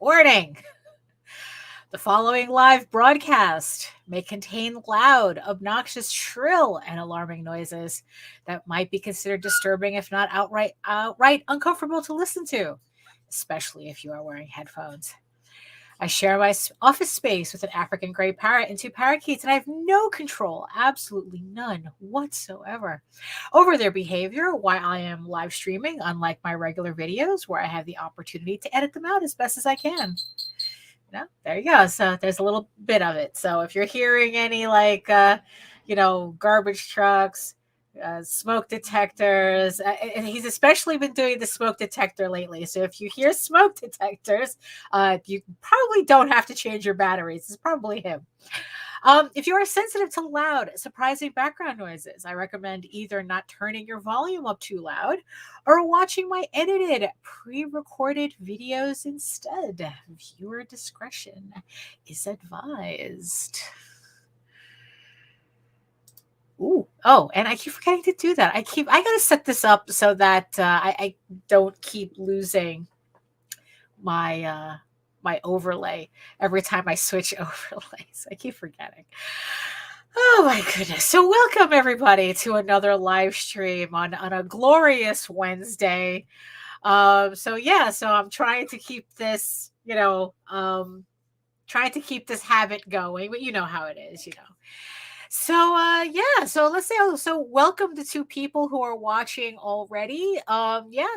Warning! The following live broadcast may contain loud, obnoxious, shrill, and alarming noises that might be considered disturbing, if not outright uncomfortable to listen to, especially if you are wearing headphones. I share my office space with an African gray parrot and two parakeets, and I have no control, absolutely none whatsoever, over their behavior while I am live streaming, unlike my regular videos where I have the opportunity to edit them out as best as I can. No, there you go. So there's a little bit of it. So if you're hearing any garbage trucks, smoke detectors, and he's especially been doing the smoke detector lately. So if you hear smoke detectors, you probably don't have to change your batteries. It's probably him. If you are sensitive to loud, surprising background noises, I recommend either not turning your volume up too loud or watching my edited, pre-recorded videos instead. Viewer discretion is advised. Ooh. Oh, and I keep forgetting to do that. I gotta set this up so that I don't keep losing my my overlay every time I switch overlays. I keep forgetting. Oh my goodness. So welcome everybody to another live stream on a glorious Wednesday. So I'm trying to keep this, trying to keep this habit going, but you know how it is. So let's say so welcome to two people who are watching already.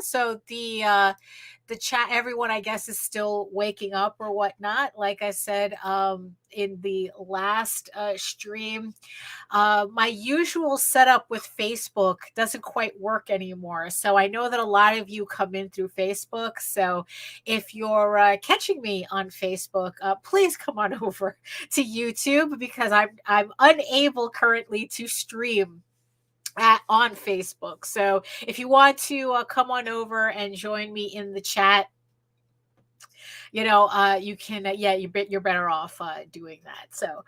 So the chat, everyone I guess is still waking up or whatnot. Like I said, in the last stream, my usual setup with Facebook doesn't quite work anymore. So I know that a lot of you come in through Facebook. So if you're catching me on Facebook, please come on over to YouTube because I'm unable currently to stream on Facebook. So if you want to come on over and join me in the chat, you can, you're better off doing that. So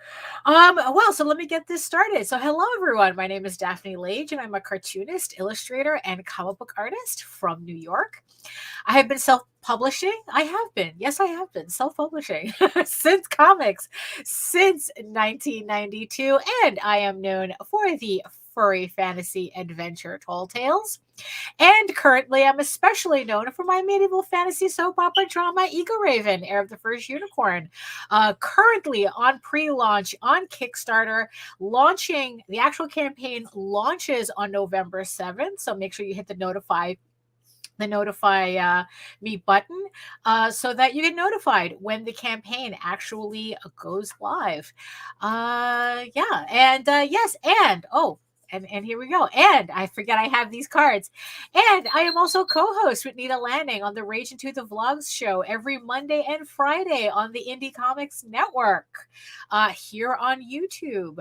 let me get this started. So hello everyone, my name is Daphne Lage and I'm a cartoonist, illustrator, and comic book artist from New York. I have been self-publishing. I have been self-publishing since comics since 1992, and I am known for the furry fantasy adventure Tall Tales. And currently, I'm especially known for my medieval fantasy soap opera drama, EGORAVEN, Heir of the First Unicorn. Currently on pre-launch on Kickstarter, launching, the actual campaign launches on November 7th. So make sure you hit the notify me button so that you get notified when the campaign actually goes live. And here we go. And I forget I have these cards. And I am also co-host with Nita Landing on the Rage Into the Vlogs show every Monday and Friday on the Indie Comics Network here on YouTube.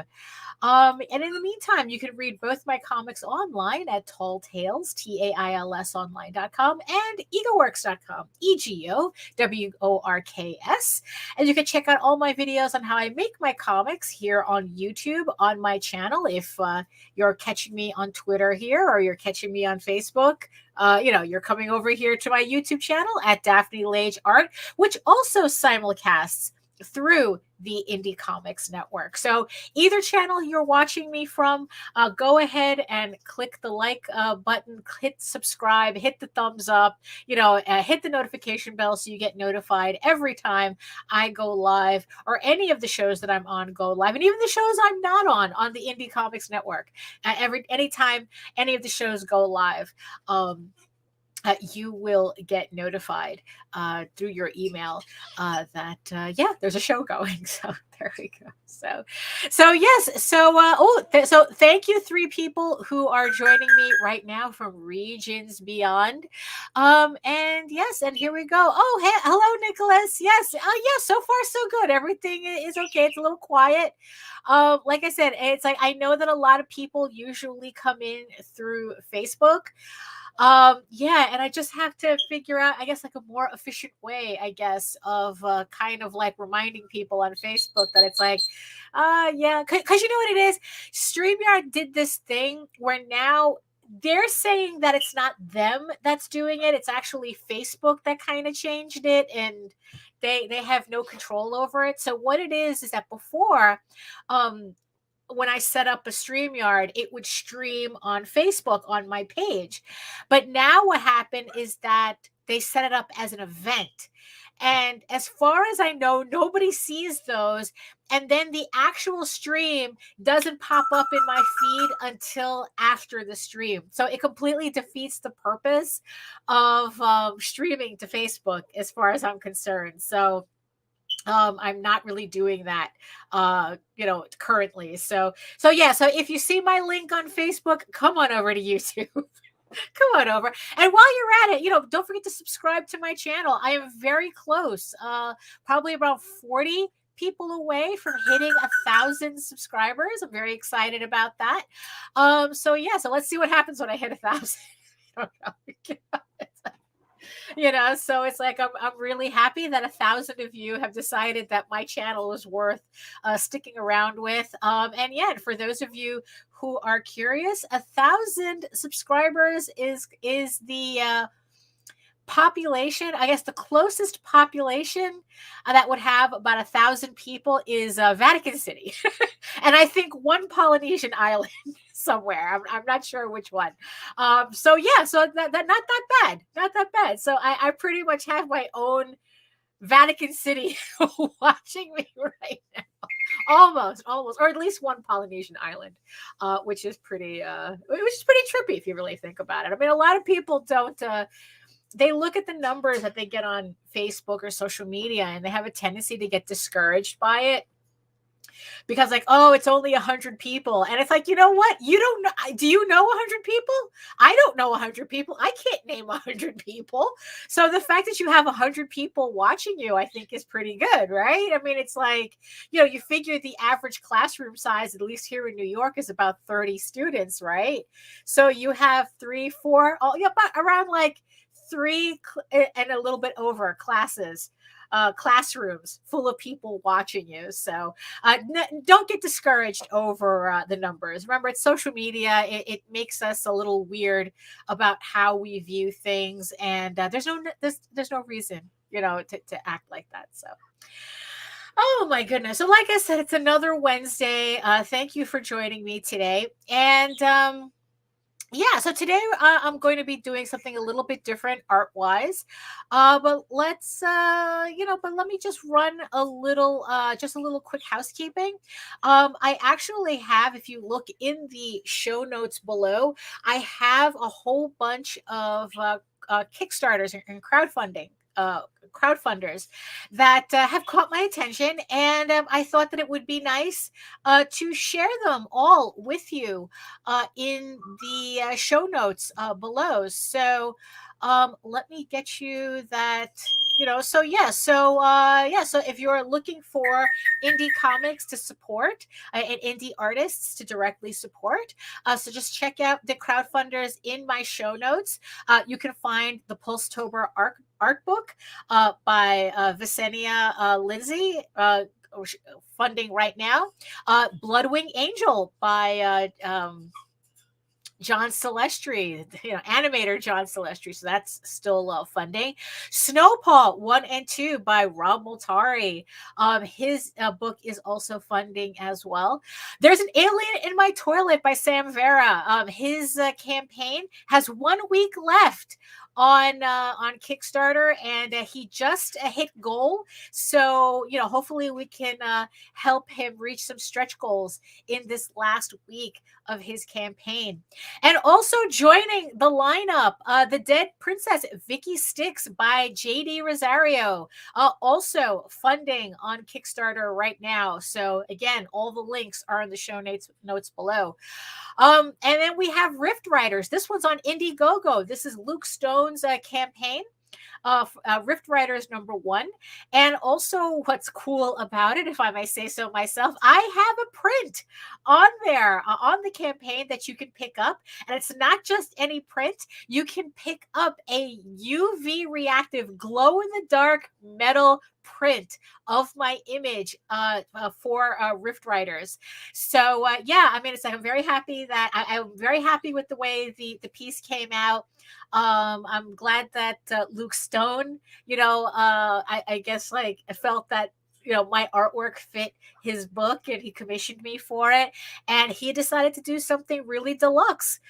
And in the meantime, you can read both my comics online at Tall Tales, TAILS online.com, and egoworks.com, EGOWORKS. And you can check out all my videos on how I make my comics here on YouTube on my channel. If you're catching me on Twitter here or you're catching me on Facebook, you're coming over here to my YouTube channel at Daphne Lage Art, which also simulcasts through the Indie Comics Network. So either channel you're watching me from, go ahead and click the like button, hit subscribe, hit the thumbs up, hit the notification bell so you get notified every time I go live, or any of the shows that I'm on go live, and even the shows I'm not on the Indie Comics Network. Anytime any of the shows go live, you will get notified through your email that there's a show going. So there we go. So thank you, three people who are joining me right now from regions beyond. And here we go. Oh, hey, hello, Nicholas. Yes, so far so good. Everything is okay. It's a little quiet. Like I said, it's like I know that a lot of people usually come in through Facebook. And I just have to figure out, I guess, like a more efficient way, I guess, of kind of like reminding people on Facebook that it's like, because you know what it is? StreamYard did this thing where now they're saying that it's not them that's doing it. It's actually Facebook that kind of changed it, and they have no control over it. So what it is that before, um, when I set up a StreamYard, it would stream on Facebook on my page. But now what happened is that they set it up as an event. And as far as I know, nobody sees those. And then the actual stream doesn't pop up in my feed until after the stream. So it completely defeats the purpose of streaming to Facebook, as far as I'm concerned. So I'm not really doing that, currently. So yeah. So if you see my link on Facebook, come on over to YouTube. Come on over. And while you're at it, don't forget to subscribe to my channel. I am very close, probably about 40 people away from hitting 1,000 subscribers. I'm very excited about that. So yeah, so let's see what happens when I hit 1,000. So it's like I'm really happy that 1,000 of you have decided that my channel is worth sticking around with. And yeah, and for those of you who are curious, 1,000 subscribers is the population. I guess the closest population that would have about 1,000 people is Vatican City, and I think one Polynesian island somewhere. I'm not sure which one. So yeah, so that not that bad. So I pretty much have my own Vatican City watching me right now. Almost, or at least one Polynesian island, which is pretty trippy if you really think about it. I mean, a lot of people don't. They look at the numbers that they get on Facebook or social media, and they have a tendency to get discouraged by it because, like, oh, it's only 100 people. And it's like, you know what? You don't know. Do you know 100 people? I don't know 100 people. I can't name 100 people. So the fact that you have 100 people watching you, I think, is pretty good, right? I mean, it's like, you figure the average classroom size, at least here in New York, is about 30 students, right? So you have 3, 4, around like 3 and a little bit over classrooms full of people watching you. So don't get discouraged over the numbers. Remember, it's social media. It makes us a little weird about how we view things, and there's no reason to act like that. So oh my goodness. So like I said, it's another Wednesday. Thank you for joining me today. And yeah, so today I'm going to be doing something a little bit different art-wise, but let me just run just a little quick housekeeping. I actually have, if you look in the show notes below, I have a whole bunch of Kickstarters and crowdfunders that have caught my attention, and I thought that it would be nice to share them all with you in the show notes below. So let me get you that. So if you're looking for indie comics to support and indie artists to directly support, so just check out the crowdfunders in my show notes. You can find the Pulsetober art book by Visenia Lindsay, funding right now. Bloodwing Angel by John Celestri, animator John Celestri. So that's still funding. Snowball 1 and 2 by Rob Multari. His book is also funding as well. There's an Alien in My Toilet by Sam Vera. His campaign has 1 week left on Kickstarter, and he just hit goal. So hopefully we can help him reach some stretch goals in this last week of his campaign. And also joining the lineup, The Dead Princess, Vicky Sticks by JD Rosario, also funding on Kickstarter right now. So again, all the links are in the show notes below. And then we have Rift Riders. This one's on Indiegogo. This is Luke Stone's campaign. Rift Riders #1. And also what's cool about it, if I may say so myself, I have a print on there on the campaign that you can pick up. And it's not just any print. You can pick up a UV reactive glow in the dark metal print of my image for Rift Riders. So yeah, I mean, it's like I'm very happy that I'm very happy with the way the piece came out. I'm glad that Luke Stone, I guess like I felt that my artwork fit his book and he commissioned me for it, and he decided to do something really deluxe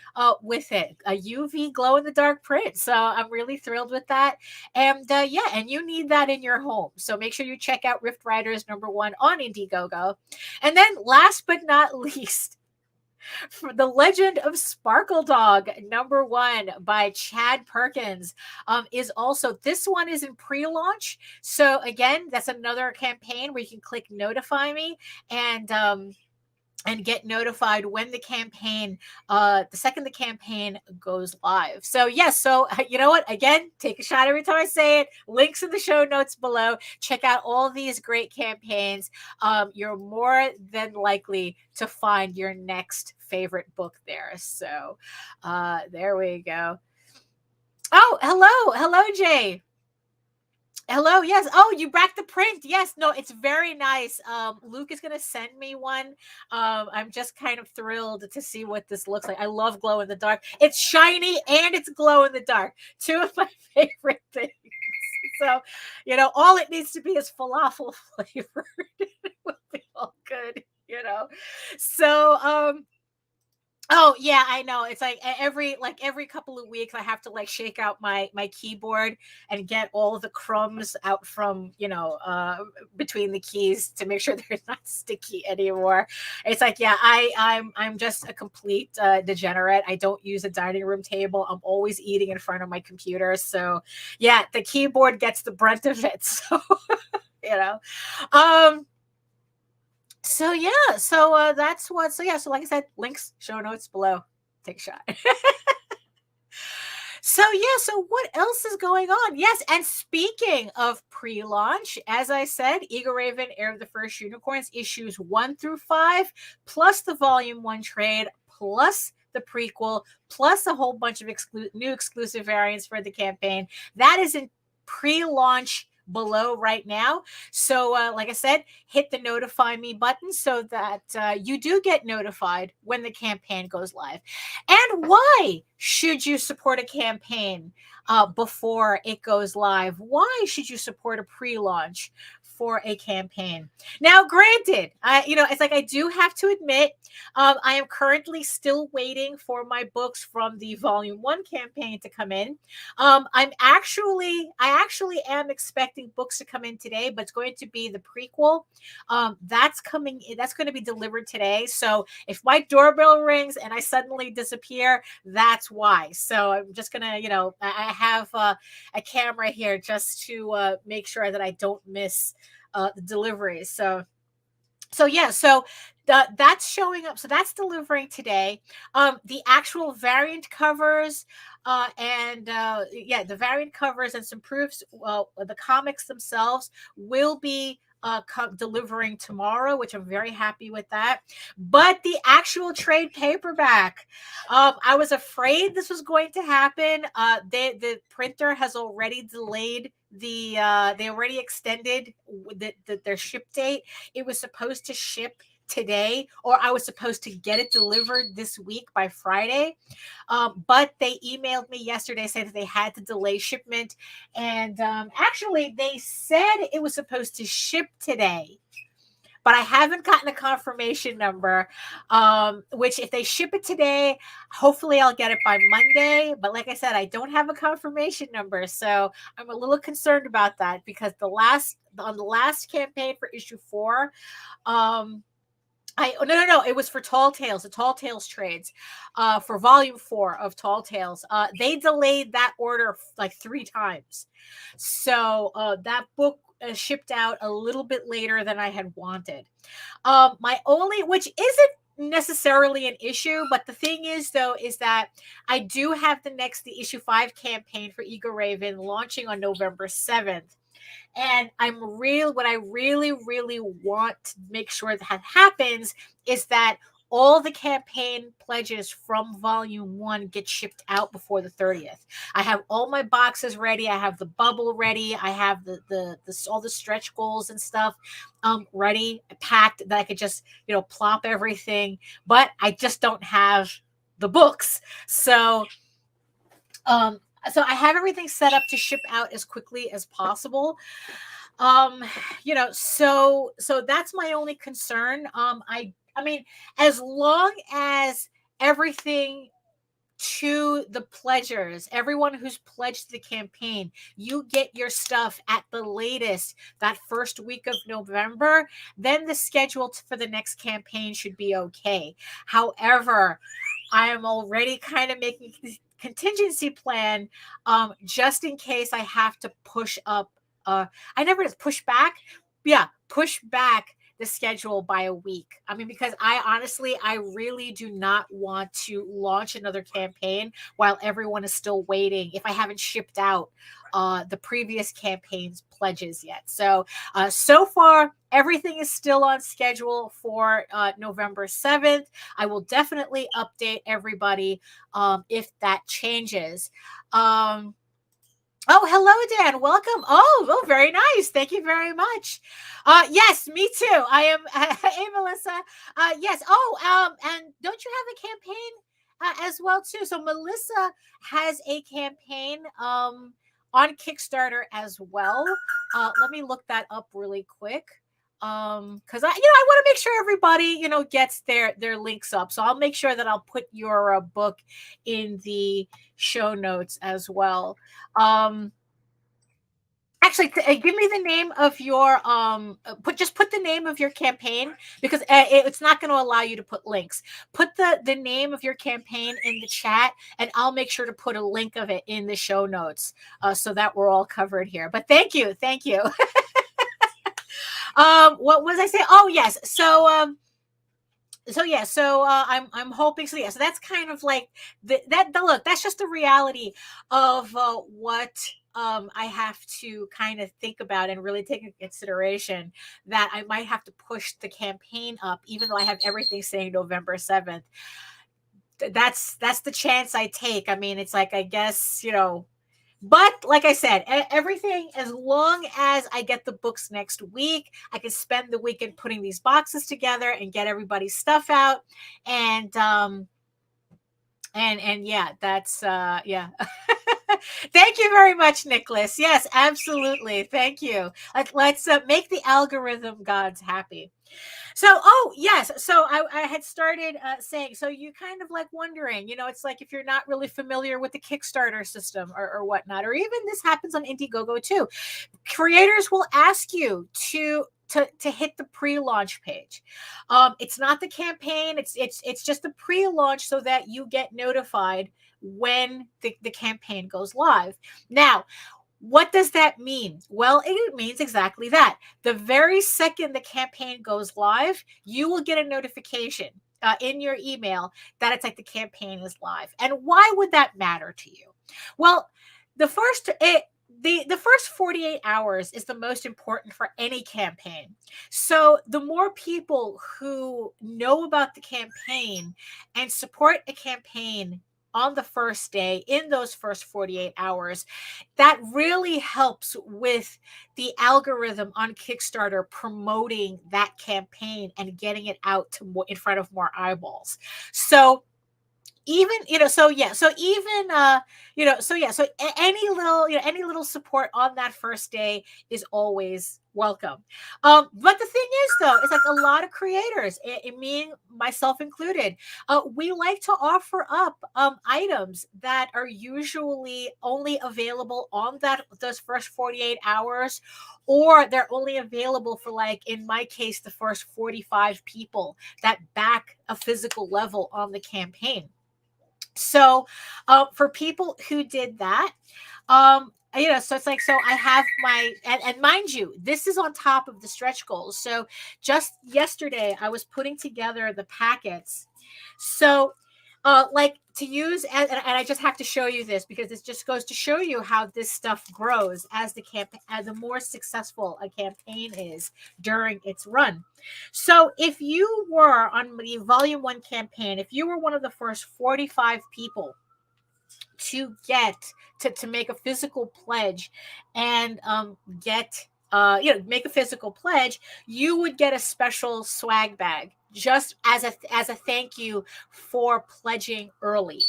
with it, a UV glow in the dark print. So I'm really thrilled with that. And yeah, and you need that in your home, so make sure you check out Rift Riders #1 on Indiegogo. And then last but not least, for The Legend of Sparkle Dog #1 by Chad Perkins is also, this one is in pre-launch. So again, that's another campaign where you can click notify me and get notified when the campaign, the second the campaign goes live. So yes, so you know what? Again, take a shot every time I say it. Links in the show notes below. Check out all these great campaigns. You're more than likely to find your next favorite book there. So there we go. Oh, hello, Jay. Hello, yes. Oh, you backed the print. Yes, no, it's very nice. Luke is gonna send me one. I'm just kind of thrilled to see what this looks like. I love glow in the dark. It's shiny and it's glow in the dark. Two of my favorite things. So, all it needs to be is falafel flavored. It will be all good, So, oh yeah, I know. It's like every couple of weeks I have to like shake out my keyboard and get all the crumbs out from, between the keys to make sure they're not sticky anymore. It's like, yeah, I'm just a complete degenerate. I don't use a dining room table. I'm always eating in front of my computer. So yeah, the keyboard gets the brunt of it. So So yeah, so that's what. So yeah, so like I said, links, show notes below. Take a shot. So yeah, so what else is going on? Yes, and speaking of pre-launch, as I said, EGORAVEN Heir of the First Unicorns issues 1-5, plus the Volume 1 trade, plus the prequel, plus a whole bunch of new exclusive variants for the campaign. That is in pre-launch below right now. So like I said, hit the notify me button so that you do get notified when the campaign goes live. And why should you support a campaign before it goes live? Why should you support a pre-launch for a campaign? Now, granted, it's like I do have to admit, I am currently still waiting for my books from the Volume 1 campaign to come in. I actually am expecting books to come in today, but it's going to be the prequel. That's coming in, that's going to be delivered today. So if my doorbell rings and I suddenly disappear, that's why. So I'm just gonna, I have a camera here just to make sure that I don't miss the deliveries. So yeah, so that's showing up. So that's delivering today. The actual variant covers the variant covers and some proofs. Well, the comics themselves will be delivering tomorrow, which I'm very happy with that. But the actual trade paperback, I was afraid this was going to happen. The printer has already delayed they already extended their ship date. It was supposed to ship today, or I was supposed to get it delivered this week by Friday, but they emailed me yesterday saying that they had to delay shipment, and actually they said it was supposed to ship today, but I haven't gotten a confirmation number, which if they ship it today, hopefully I'll get it by Monday. But like I said, I don't have a confirmation number. So I'm a little concerned about that, because on the last campaign for issue 4, no, it was for Tall Tales, the Tall Tales trades, for Volume 4 of Tall Tales. They delayed that order like 3 times. So that book shipped out a little bit later than I had wanted. Which isn't necessarily an issue, but the thing is, though, is that I do have the issue 5 campaign for EGORAVEN launching on November 7th. And what I really, really want to make sure that happens is that all the campaign pledges from volume 1 get shipped out before the 30th. I have all my boxes ready. I have the bubble ready. I have the all the stretch goals and stuff ready, packed, that I could just, plop everything. But I just don't have the books. So I have everything set up to ship out as quickly as possible. So that's my only concern. I mean, as long as everything to the pledgers, everyone who's pledged the campaign, you get your stuff at the latest that first week of November, then the schedule for the next campaign should be okay. However, I am already kind of making a contingency plan just in case I have to push up. I never push back. Yeah, push back the schedule by a week. I mean, because I really do not want to launch another campaign while everyone is still waiting if I haven't shipped out the previous campaign's pledges yet. So far, everything is still on schedule for November 7th. I will definitely update everybody if that changes. Oh, hello, Dan. Welcome. Oh, very nice. Thank you very much. Yes, me too. I am. Hey, Melissa. Yes. Oh, and don't you have a campaign as well too? So Melissa has a campaign on Kickstarter as well. Let me look that up really quick. Because I want to make sure everybody gets their links up. So I'll make sure that I'll put your book in the show notes as well. Actually, give me the name of your put the name of your campaign, because it's not going to allow you to put links. Put the name of your campaign in the chat, and I'll make sure to put a link of it in the show notes so that we're all covered here. But thank you. What was I saying? Oh, yes. I'm hoping. So that's kind of like look, that's just the reality of what I have to kind of think about and really take into consideration, that I might have to push the campaign up, even though I have everything saying November 7th. That's the chance I take. I mean, it's like, I guess, but like I said, everything, as long as I get the books next week, I can spend the weekend putting these boxes together and get everybody's stuff out. And yeah, that's yeah. Thank you very much, Nicholas. Yes, absolutely. Thank you. Let's make the algorithm gods happy. So, yes. So I had started saying, so you kind of like wondering, it's like, if you're not really familiar with the Kickstarter system or whatnot, or even this happens on Indiegogo too, creators will ask you to hit the pre-launch page. It's not the campaign. It's just the pre-launch, so that you get notified when the campaign goes live. Now, what does that mean? Well, it means exactly that. The very second the campaign goes live, you will get a notification in your email that it's like the campaign is live. And why would that matter to you? Well, the first 48 hours is the most important for any campaign. So the more people who know about the campaign and support a campaign on the first day, in those first 48 hours, that really helps with the algorithm on Kickstarter promoting that campaign and getting it out to in front of more eyeballs. So even, so any little support on that first day is always welcome. But the thing is, though, it's like a lot of creators, me, myself included, we like to offer up items that are usually only available on those first 48 hours, or they're only available for, like, in my case, the first 45 people that back a physical level on the campaign. So for people who did that, so it's like, so I have my, and mind you, this is on top of the stretch goals. So just yesterday, I was putting together the packets. So like to use, and I just have to show you this because this just goes to show you how this stuff grows as the more successful a campaign is during its run. So if you were on the Volume 1 campaign, if you were one of the first 45 people to get to make a physical pledge and make a physical pledge, you would get a special swag bag just as a thank you for pledging early,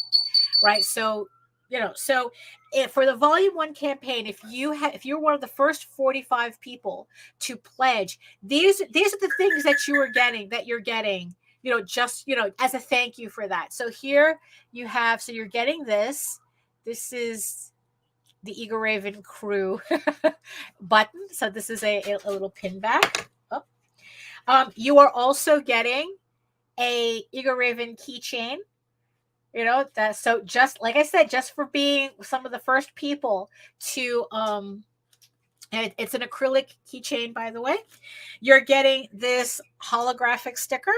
right? So if for the Volume 1 campaign, if you're one of the first 45 people to pledge, these are the things that you're getting, just as a thank you for that. So here you have, so you're getting this. This is the EGORAVEN crew button. So this is a little pin back. Oh. You are also getting a EGORAVEN keychain. So just like I said, just for being some of the first people to and it's an acrylic keychain, by the way. You're getting this holographic sticker.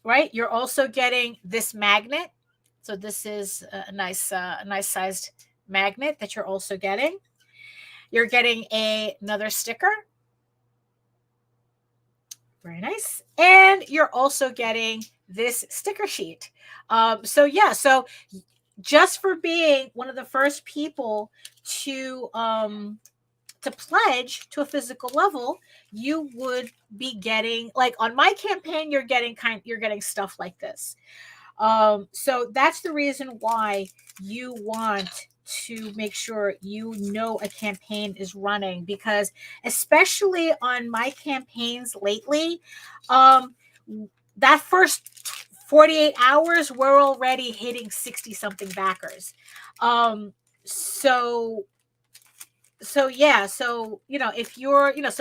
Right? You're also getting this magnet. So this is a nice sized magnet that you're also getting. You're getting another sticker. Very nice. And you're also getting this sticker sheet. So just for being one of the first people to pledge to a physical level, you would be getting, like on my campaign, you're getting stuff like this. So that's the reason why you want to make sure a campaign is running, because especially on my campaigns lately, that first 48 hours, we're already hitting 60 something backers.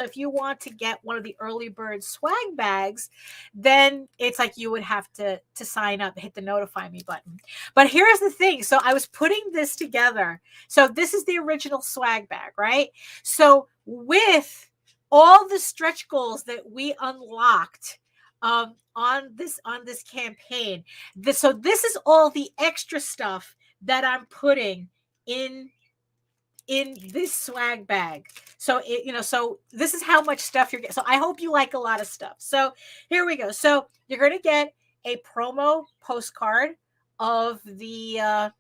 If you want to get one of the early bird swag bags, then it's like you would have to sign up, hit the notify me button. But here's the thing. So I was putting this together. So this is the original swag bag, right? So with all the stretch goals that we unlocked on this campaign, this is all the extra stuff that I'm putting in this swag bag. So so this is how much stuff you're getting. So I hope you like a lot of stuff. So here we go. So you're going to get a promo postcard of the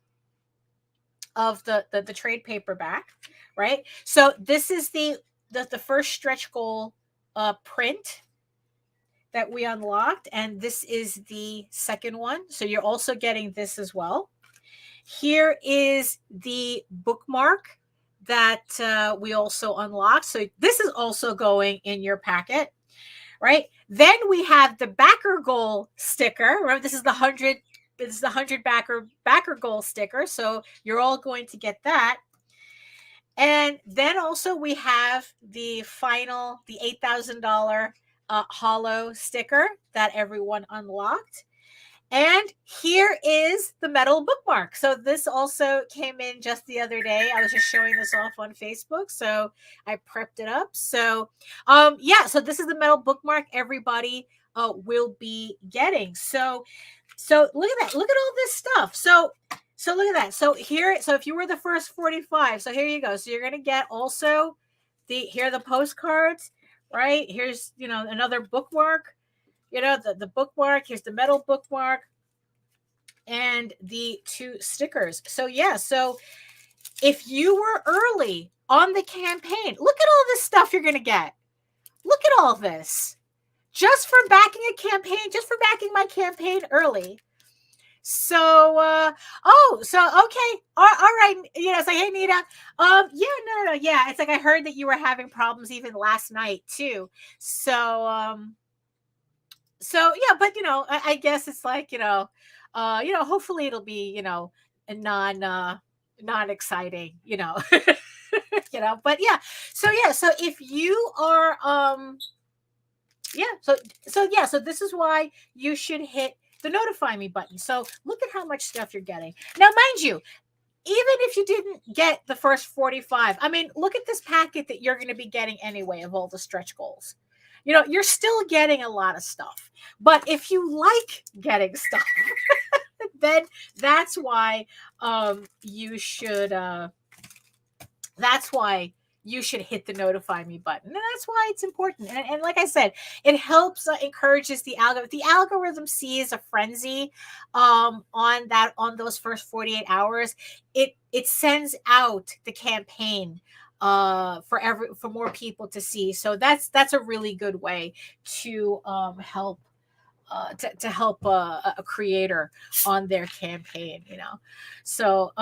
trade paperback, right? So this is the first stretch goal print that we unlocked, and this is the second one. So you're also getting this as well. Here is the bookmark that we also unlocked. So this is also going in your packet, right? Then we have the backer goal sticker. Remember, this is the 100 backer goal sticker. So you're all going to get that. And then also we have the $8,000 hollow sticker that everyone unlocked. And here is the metal bookmark. So this also came in just the other day. I was just showing this off on Facebook, so I prepped it up. So so this is the metal bookmark everybody will be getting. So look at that. Look at all this stuff. So look at that. So if you were the first 45, so here you go. So you're going to get also here are the postcards, right? Here's, another bookmark. The bookmark, here's the metal bookmark, and the 2 stickers. So so if you were early on the campaign, look at all this stuff you're going to get. Look at all this. Just for backing my campaign early. So, okay. All right. It's like, hey, Nita. It's like I heard that you were having problems even last night too. So, but I guess it's like, hopefully it'll be, non exciting, but so if you are, so this is why you should hit the notify me button. So look at how much stuff you're getting. Now, mind you, even if you didn't get the first 45, I mean, look at this packet that you're going to be getting anyway of all the stretch goals. you're still getting a lot of stuff. But if you like getting stuff, then that's why you should that's why you should hit the notify me button. And that's why it's important. And like I said, it helps, encourages the algorithm. The algorithm sees a frenzy on those first 48 hours. It sends out the campaign for more people to see. So that's a really good way to help to help a creator on their campaign, So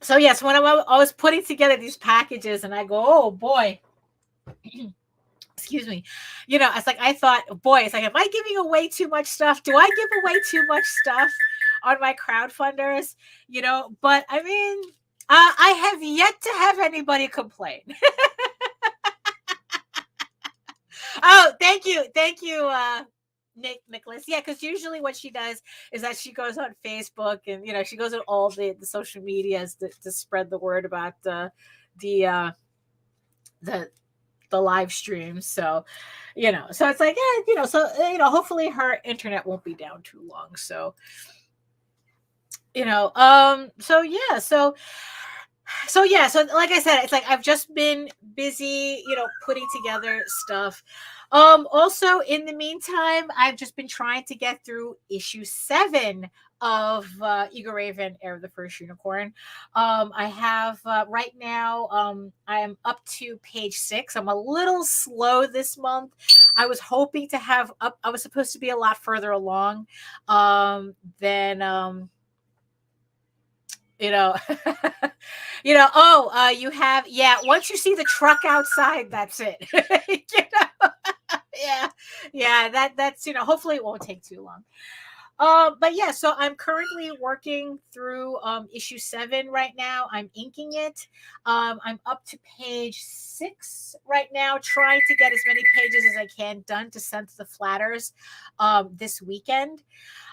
so yes, when I was putting together these packages, and I go, oh boy, excuse me, it's like I thought, boy, it's like, am I giving away too much stuff? Do I give away too much stuff on my crowdfunders? But I mean, I have yet to have anybody complain. Oh, thank you, Nicholas. Yeah, because usually what she does is that she goes on Facebook and she goes on all the social medias to spread the word about the live streams. So so it's like, so hopefully her internet won't be down too long. So so yeah, so like I said, it's like I've just been busy, putting together stuff. Also, in the meantime, I've just been trying to get through issue 7 of EGORAVEN, Heir of the First Unicorn. I have right now, I am up to page 6. I'm a little slow this month. I was hoping to have up. I was supposed to be a lot further along than you have, once you see the truck outside, that's it. That's hopefully it won't take too long. But yeah, so I'm currently working through issue 7 right now. I'm inking it. I'm up to page 6 right now, trying to get as many pages as I can done to send to the flatters this weekend.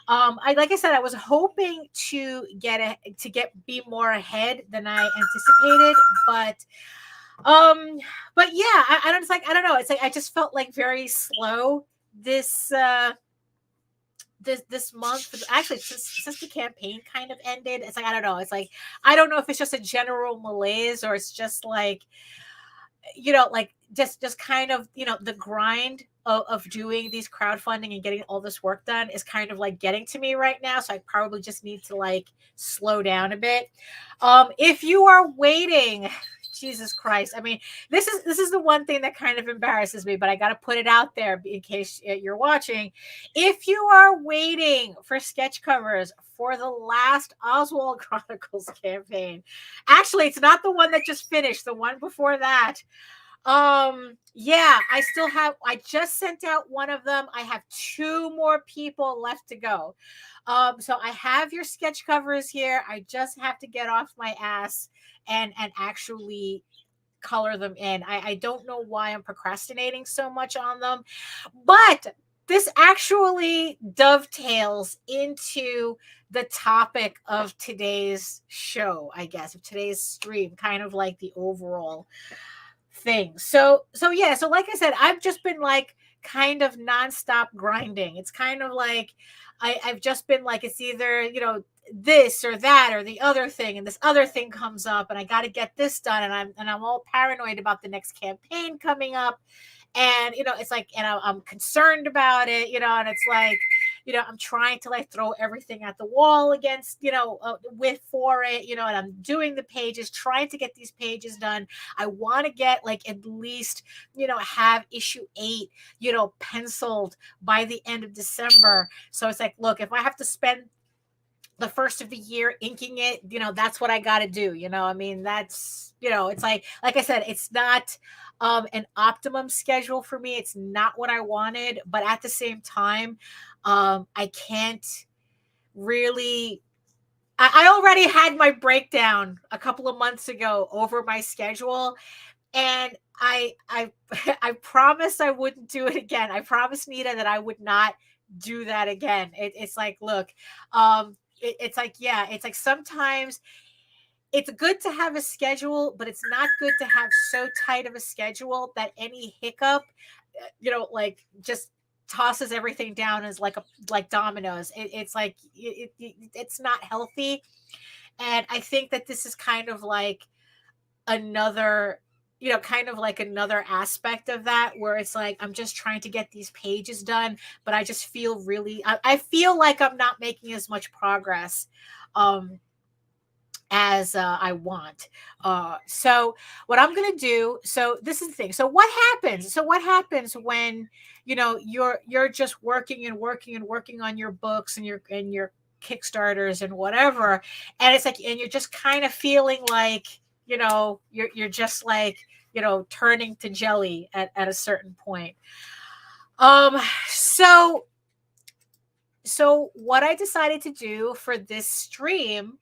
Like I said, I was hoping to be more ahead than I anticipated, but yeah, I don't know. It's like I just felt like very slow this month. Actually, since the campaign kind of ended, it's like I don't know. It's like I don't know if it's just a general malaise or it's just like like just kind of the grind of doing these crowdfunding and getting all this work done is kind of like getting to me right now. So I probably just need to like slow down a bit. If you are waiting, Jesus Christ. I mean, this is the one thing that kind of embarrasses me, but I got to put it out there in case you're watching. If you are waiting for sketch covers for the last Oswald Chronicles campaign, actually, it's not the one that just finished, the one before that. I just sent out one of them. I have 2 more people left to go. So I have your sketch covers here. I just have to get off my ass and actually color them in. I don't know why I'm procrastinating so much on them, but this actually dovetails into the topic of today's show, I guess, of today's stream, kind of like the overall thing. So like I said, I've just been like kind of nonstop grinding. It's kind of like I've just been like, it's either this or that or the other thing, and this other thing comes up, and I got to get this done, and I'm all paranoid about the next campaign coming up, and it's like, and I'm concerned about it, and it's like, I'm trying to like throw everything at the wall against, for it, and I'm doing the pages, trying to get these pages done. I want to get like at least, have issue 8, penciled by the end of December. So it's like, look, if I have to spend the first of the year inking it, that's what I got to do. I mean, that's, it's like I said, it's not an optimum schedule for me. It's not what I wanted, but at the same time, I can't really, I already had my breakdown a couple of months ago over my schedule. And I promised I wouldn't do it again. I promised Nita that I would not do that again. It's like, look, it's like, yeah, it's like sometimes it's good to have a schedule, but it's not good to have so tight of a schedule that any hiccup, like just tosses everything down as like dominoes. It's like it's not healthy. And I think that this is kind of like another kind of like another aspect of that, where it's like I'm just trying to get these pages done, but I just feel I feel like I'm not making as much progress as I want. So what I'm gonna do, so this is the thing. So what happens? When you're just working and working and working on your books and your Kickstarters and whatever, and it's like, and you're just kind of feeling like you're just like turning to jelly at a certain point. So what I decided to do for this stream,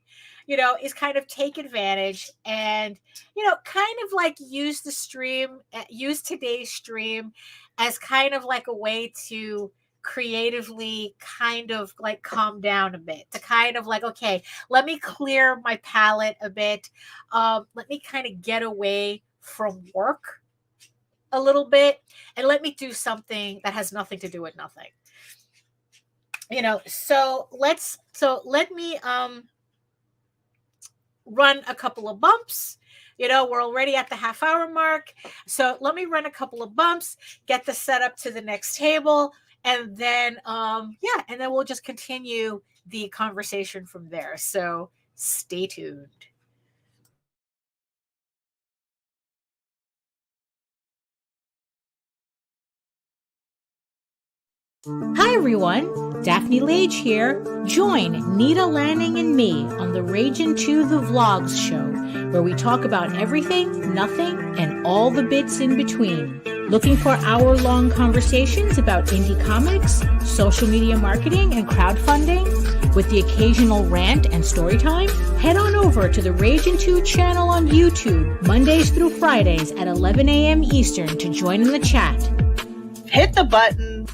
is kind of take advantage and, kind of like use today's stream as kind of like a way to creatively kind of like calm down a bit, to kind of like, okay, let me clear my palette a bit. Let me kind of get away from work a little bit and let me do something that has nothing to do with nothing. So let me run a couple of bumps. We're already at the half-hour mark. So let me run a couple of bumps, get the setup to the next table, and then and then we'll just continue the conversation from there. So stay tuned. Hi everyone, Daphne Lage here. Join Nita Lanning and me on the Ragin' to the Vlogs show, where we talk about everything, nothing, and all the bits in between. Looking for hour-long conversations about indie comics, social media marketing, and crowdfunding, with the occasional rant and story time? Head on over to the Ragin' 2 channel on YouTube, Mondays through Fridays at 11 a.m. Eastern to join in the chat. Hit the button.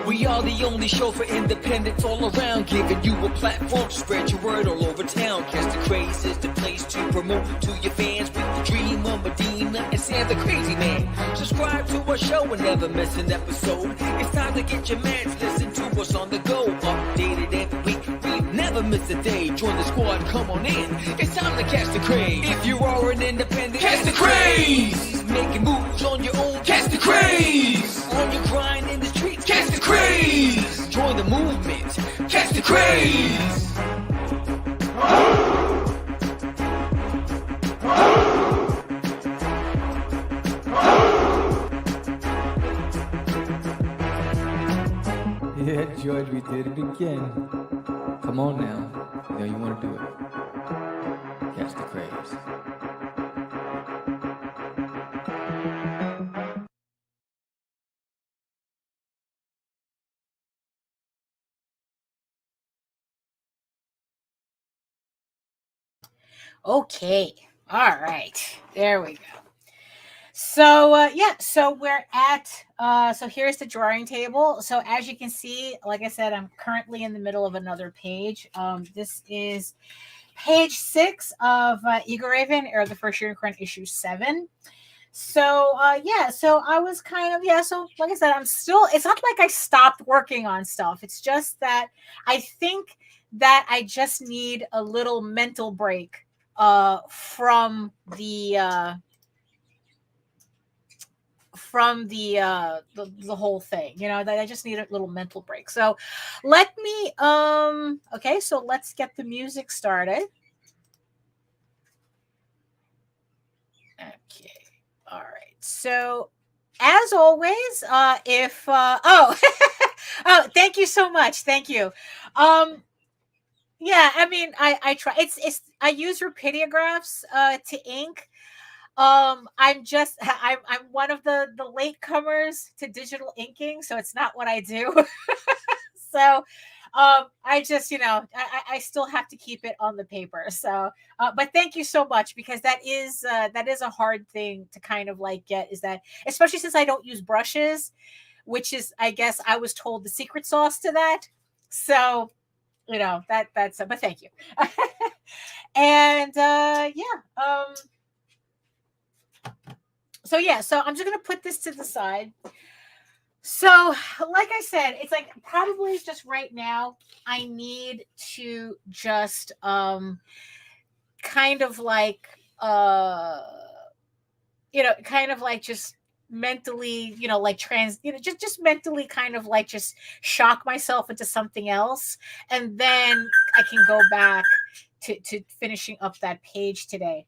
We are the only show for independents all around, giving you a platform to spread your word all over town. Catch the Craze is the place to promote to your fans with the dream of Medina and Sam the Crazy Man. Subscribe to our show and never miss an episode. It's time to get your mans, listen to us on the go. Updated every week, we never miss a day. Join the squad, come on in. It's time to catch the craze. If you are an independent, catch the craze. Making moves on your own, catch the craze. On your grind in the streets, catch the craze. Join the movement, catch the craze. Yeah, George, we did it again. Come on now. You know you want to do it. Catch the craze. Okay. All right. There we go. So so we're at so here's the drawing table. So as you can see, like I said, I'm currently in the middle of another page. This is page 6 of EGORAVEN, or the First Unicorn issue 7. So so I was kind of so like I said, I'm still, it's not like I stopped working on stuff. It's just that I think that I just need a little mental break from the whole thing, that I just need a little mental break. So let me okay, so let's get the music started. Okay, all right, so as always, if oh thank you so much, thank you. Yeah, I mean, I try, it's I use rapidographs to ink. I'm one of the latecomers to digital inking, so it's not what I do. So I just, I still have to keep it on the paper. So, but thank you so much, because that is a hard thing to kind of like get, is that, especially since I don't use brushes, which is, I guess I was told, the secret sauce to that. So, that's, but thank you. And, so I'm just going to put this to the side. So, like I said, it's like probably just right now I need to just kind of like kind of like just mentally, like just mentally kind of like just shock myself into something else, and then I can go back to finishing up that page today.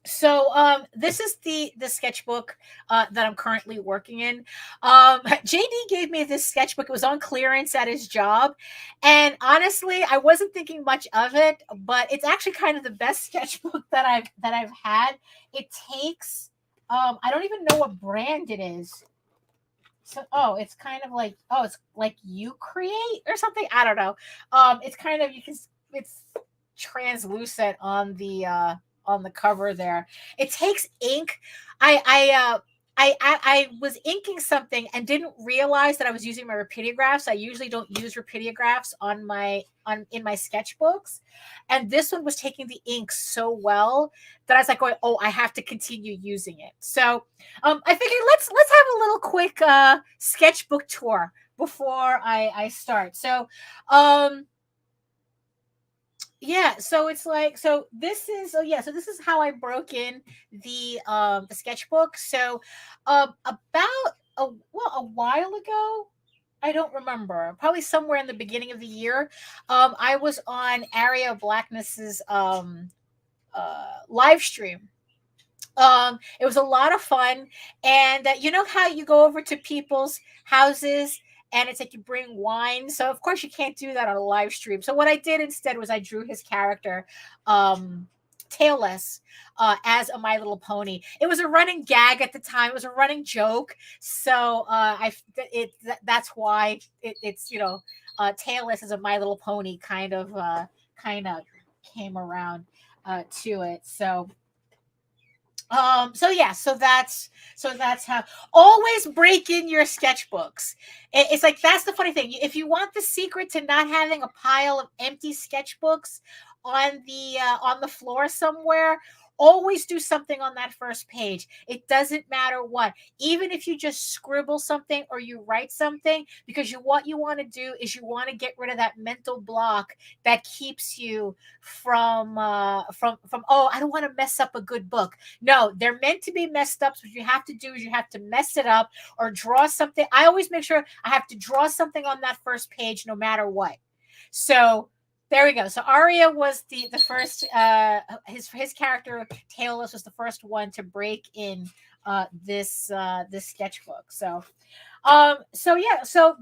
So this is the sketchbook that I'm currently working in. JD gave me this sketchbook. It was on clearance at his job, and honestly, I wasn't thinking much of it, but it's actually kind of the best sketchbook that I've had. It takes I don't even know what brand it is. So it's kind of like, it's like You Create or something. I don't know. It's kind of, it's translucent on the cover there. It takes ink. I was inking something and didn't realize that I was using my rapidographs. I usually don't use rapidographs in my sketchbooks, and this one was taking the ink so well that I was like going, oh, I have to continue using it. So I figured let's have a little quick sketchbook tour before I start. So so it's like, so this is how I broke in the sketchbook. So about a while ago, I don't remember, probably somewhere in the beginning of the year, I was on Area of Blackness's live stream. It was a lot of fun, and you know how you go over to people's houses and it's like you bring wine, so of course you can't do that on a live stream. So what I did instead was I drew his character Tailless as a My Little Pony. It was a running gag at the time. It was a running joke, so that's why it's Tailless as a My Little Pony kind of came around to it. So that's how, always break in your sketchbooks. It's like, that's the funny thing. If you want the secret to not having a pile of empty sketchbooks on the floor somewhere, always do something on that first page. It doesn't matter what, even if you just scribble something or you write something, because what you want to do is you want to get rid of that mental block that keeps you from I don't want to mess up a good book. No, they're meant to be messed up. So what you have to do is you have to mess it up or draw something. I always make sure I have to draw something on that first page no matter what. So there we go. So Aria was the first, his character Tailless was the first one to break in this sketchbook. So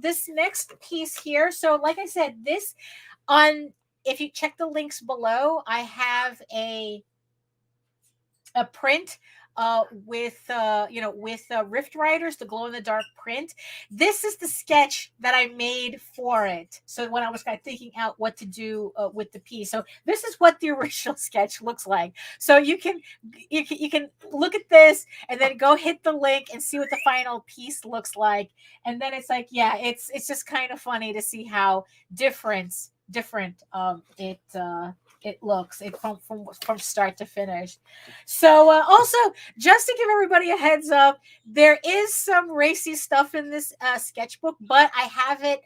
this next piece here. So like I said, if you check the links below, I have a print with Rift Riders, the glow in the dark print. This is the sketch that I made for it. So when I was kind of thinking out what to do with the piece, so this is what the original sketch looks like. So you can look at this and then go hit the link and see what the final piece looks like. And then it's like, yeah, it's just kind of funny to see how different it looks from start to finish. So also, just to give everybody a heads up, there is some racy stuff in this sketchbook, but I have it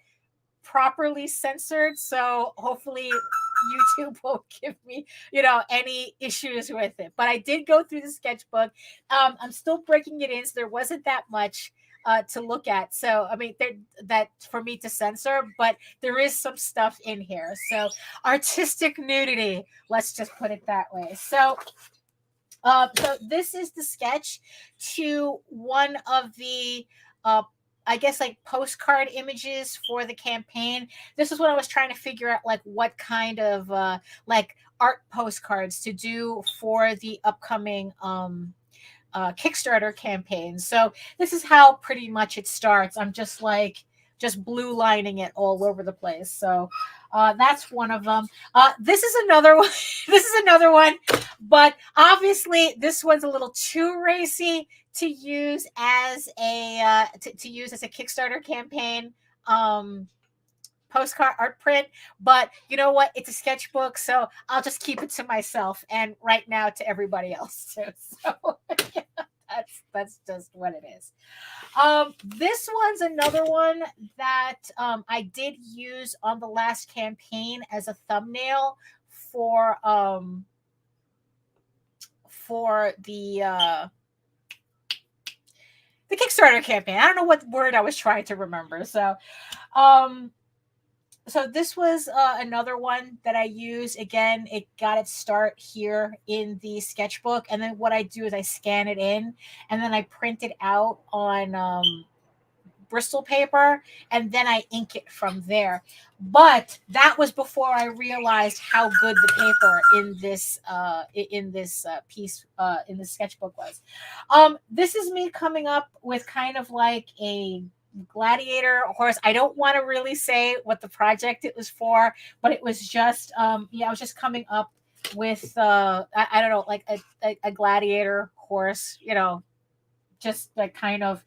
properly censored, so hopefully YouTube won't give me any issues with it. But I did go through the sketchbook. I'm still breaking it in, so there wasn't that much to look at. So I mean, that for me to censor, but there is some stuff in here. So artistic nudity, let's just put it that way. So this is the sketch to one of the I guess like postcard images for the campaign. This is what I was trying to figure out, like what kind of like art postcards to do for the upcoming Kickstarter campaign. So this is how pretty much it starts. I'm just just blue lining it all over the place. So that's one of them. This is another one. This is another one, but obviously this one's a little too racy to use as a to use as a Kickstarter campaign postcard art print. But you know what? It's a sketchbook, so I'll just keep it to myself and right now to everybody else too. So yeah, that's just what it is. This one's another one that I did use on the last campaign as a thumbnail for the Kickstarter campaign. I don't know what word I was trying to remember. So so this was another one that I use. Again, it got its start here in the sketchbook. And then what I do is I scan it in and then I print it out on Bristol paper, and then I ink it from there. But that was before I realized how good the paper in this piece in the sketchbook was. This is me coming up with kind of like a gladiator horse. I don't want to really say what the project it was for, but it was just yeah, I was just coming up with I don't know, like a gladiator horse, you know, just like kind of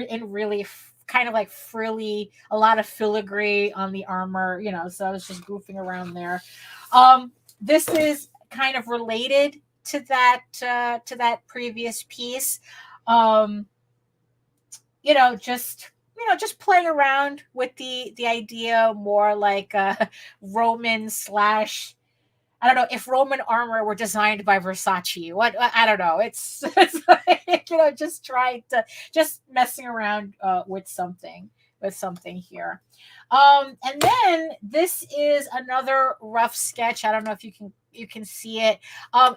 in really kind of like frilly, a lot of filigree on the armor, you know, so I was just goofing around there. This is kind of related to that previous piece. You know, just playing around with the idea more like Roman / I don't know if Roman armor were designed by Versace. What I don't know. It's like, you know, just messing around with something here. And then this is another rough sketch. I don't know if you can see it.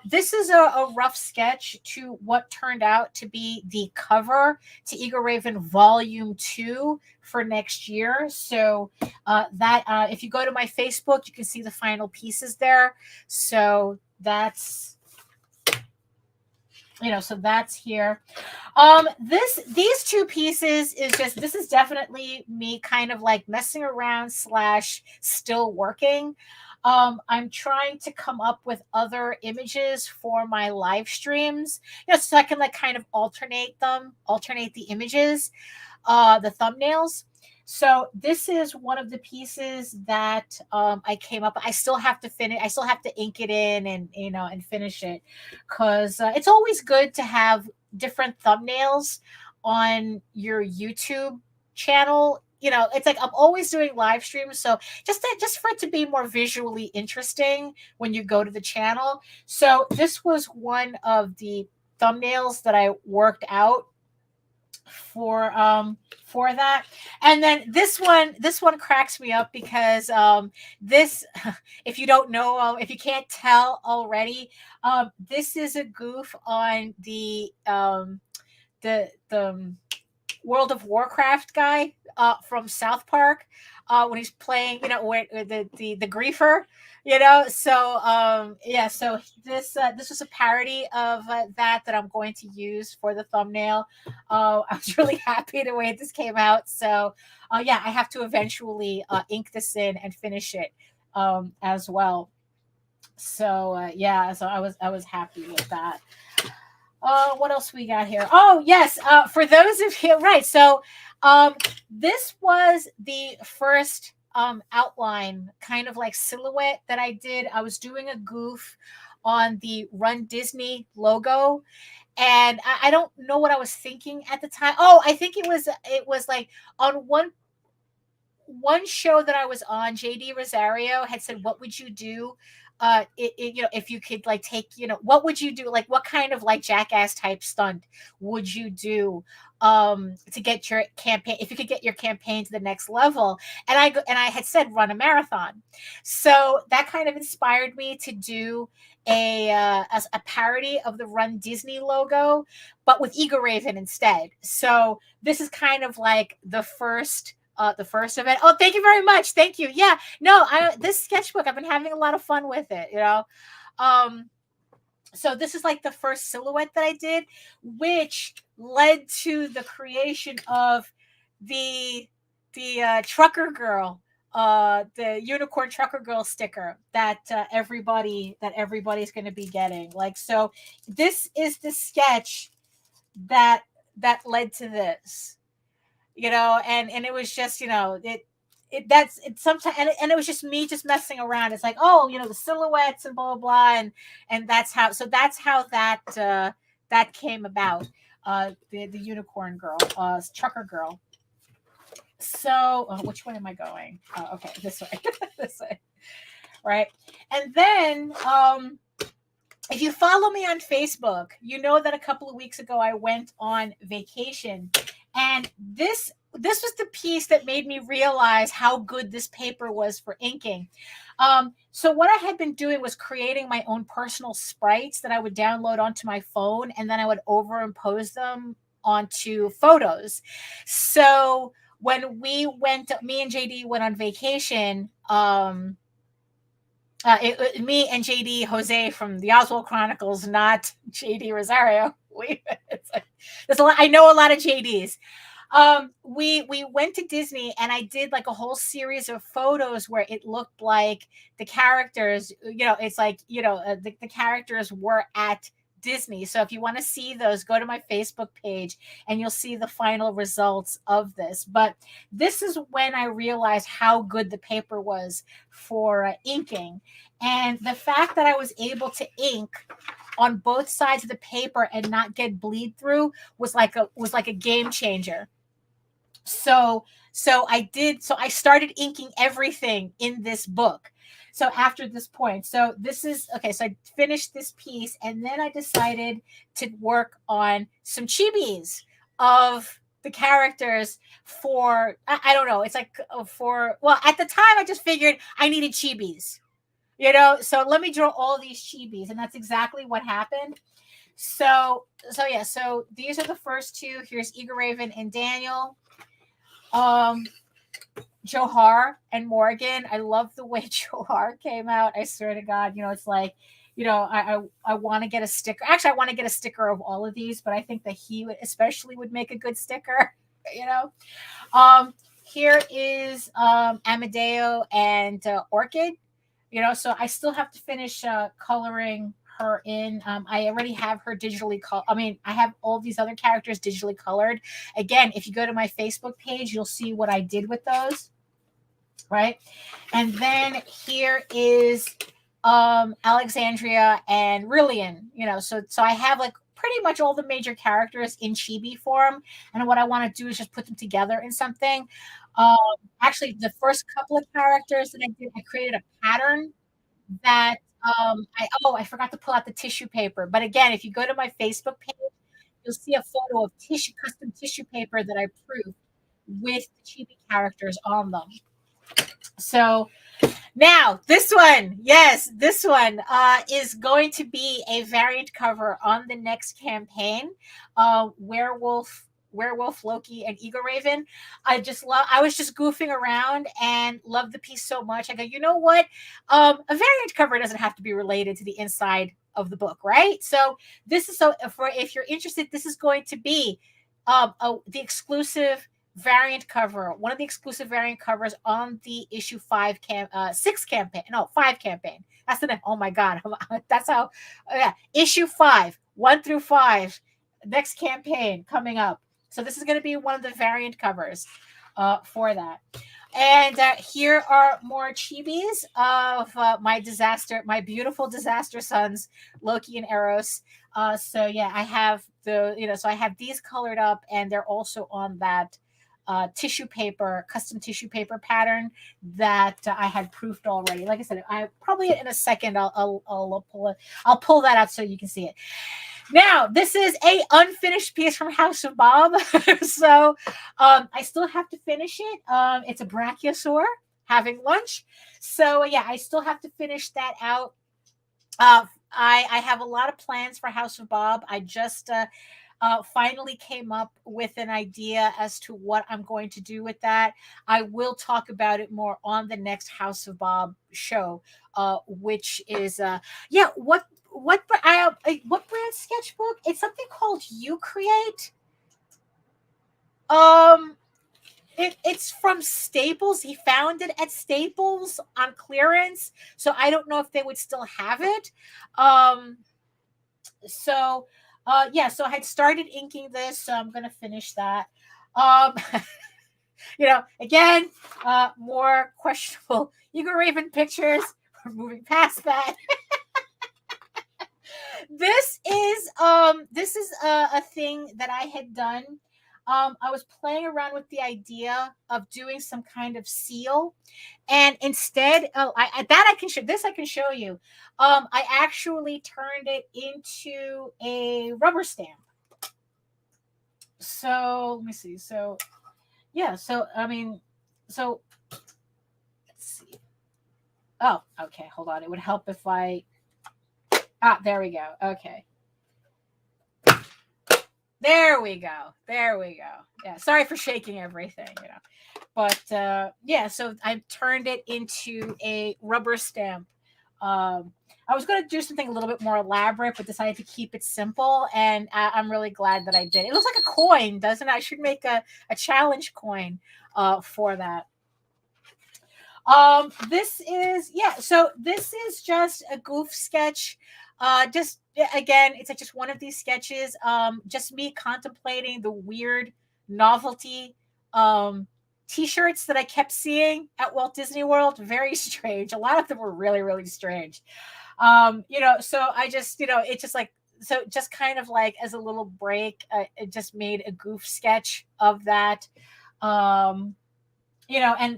This is a rough sketch to what turned out to be the cover to EGORAVEN Volume 2 for next year. So if you go to my Facebook, you can see the final pieces there. So that's, you know, so that's here. These two pieces is just, this is definitely me kind of like messing around / still working. I'm trying to come up with other images for my live streams, you know, so I can like kind of alternate the images, the thumbnails. So this is one of the pieces that I came up. I still have to finish. I still have to ink it in and, you know, and finish it, because it's always good to have different thumbnails on your YouTube channel. You know, it's like I'm always doing live streams, so just for it to be more visually interesting when you go to the channel. So this was one of the thumbnails that I worked out for that. And then this one cracks me up because this, if you don't know, if you can't tell already, this is a goof on the World of Warcraft guy from South Park when he's playing, you know, where the griefer, you know. So yeah, so this was a parody of that I'm going to use for the thumbnail. I was really happy the way this came out. So yeah, I have to eventually ink this in and finish it as well. So yeah, so I was happy with that. What else we got here? Oh, yes. For those of you, right. So this was the first outline, kind of like silhouette that I did. I was doing a goof on the Run Disney logo, and I don't know what I was thinking at the time. Oh, I think it was like on one show that I was on, JD Rosario had said, what would you do you know, if you could like take, you know, what would you do? Like, what kind of like jackass type stunt would you do to get your campaign, if you could get your campaign to the next level? And I had said run a marathon. So that kind of inspired me to do a parody of the Run Disney logo, but with EGORAVEN instead. So this is kind of like the first of it. Oh, thank you very much. Thank you. Yeah, no, this sketchbook, I've been having a lot of fun with it, you know. So this is like the first silhouette that I did, which led to the creation of the the trucker girl, the unicorn trucker girl sticker that everybody's going to be getting. Like, so this is the sketch that led to this, and it was just, it's sometimes, and it was just me just messing around. It's like, oh, the silhouettes and blah, blah, blah. And that's how that came about. The unicorn girl, trucker girl. So which way am I going? Okay, this way. This way. Right. And then if you follow me on Facebook, you know that a couple of weeks ago I went on vacation, and this was the piece that made me realize how good this paper was for inking. So what I had been doing was creating my own personal sprites that I would download onto my phone, and then I would overimpose them onto photos. So when me and JD went on vacation, me and JD Jose from the Oswald Chronicles, not JD Rosario. There's a lot. I know a lot of JDs. We went to Disney, and I did like a whole series of photos where it looked like the characters, it's like, the characters were at Disney. So if you want to see those, go to my Facebook page and you'll see the final results of this. But this is when I realized how good the paper was for inking. And the fact that I was able to ink on both sides of the paper and not get bleed through was like a game changer. So I started inking everything in this book. So after this point, so this is okay. So I finished this piece, and then I decided to work on some chibis of the characters for, I don't know. It's like well, at the time I just figured I needed chibis, so let me draw all these chibis. And that's exactly what happened. So yeah, so these are the first two. Here's EGORAVEN and Daniel. Johar and Morgan. I love the way Johar came out. I swear to God, it's like, I want to get a sticker. Actually, I want to get a sticker of all of these, but I think that he would make a good sticker, Here is Amadeo and Orchid, so I still have to finish coloring her in. I already have her digitally I have all these other characters digitally colored. Again, if you go to my Facebook page, you'll see what I did with those. Right. And then here is Alexandria and Rillian, so I have like pretty much all the major characters in chibi form. And what I want to do is just put them together in something. Actually, the first couple of characters that I did, I created a pattern that I forgot to pull out the tissue paper. But again, if you go to my Facebook page, you'll see a photo of custom tissue paper that I proved with the chibi characters on them. So now this one is going to be a variant cover on the next campaign, Werewolf, Loki, and EGORAVEN. I was just goofing around and loved the piece so much. I go, you know what? A variant cover doesn't have to be related to the inside of the book, right? So this is if you're interested, this is going to be the exclusive variant cover, one of the exclusive variant covers on the issue 5 campaign. That's the name. Oh my God. That's how, issue 5, 1 through 5, next campaign coming up. So this is going to be one of the variant covers for that. And here are more chibis of my beautiful disaster sons, Loki and Eros. So yeah, I have so I have these colored up, and they're also on that tissue paper, custom tissue paper pattern that I had proofed already. Like I said, I probably in a second I'll pull that out so you can see it. Now, this is a unfinished piece from House of Bob. So I still have to finish it. It's a brachiosaur having lunch. So yeah, I still have to finish that out. I have a lot of plans for House of Bob. I just finally came up with an idea as to what I'm going to do with that. I will talk about it more on the next House of Bob show, which is what brand sketchbook? It's something called You Create. It's from Staples. He found it at Staples on clearance, so I don't know if they would still have it. So yeah, so I had started inking this, so I'm gonna finish that. Again, more questionable EGORAVEN pictures. We're moving past that. This is a thing that I had done. I was playing around with the idea of doing some kind of seal, and instead, I can show you. I actually turned it into a rubber stamp. So let me see. So yeah, so let's see. Oh, okay, hold on. It would help if I. There we go. Okay. There we go. Yeah, sorry for shaking everything, But yeah, so I turned it into a rubber stamp. I was going to do something a little bit more elaborate, but decided to keep it simple, and I'm really glad that I did. It looks like a coin, doesn't it? I should make a challenge coin for that. This is just a goof sketch. Just again, it's just one of these sketches. Just me contemplating the weird novelty t-shirts that I kept seeing at Walt Disney World. Very strange. A lot of them were really, really strange. So I just, it's just like, so just kind of like as a little break, it just made a goof sketch of that. And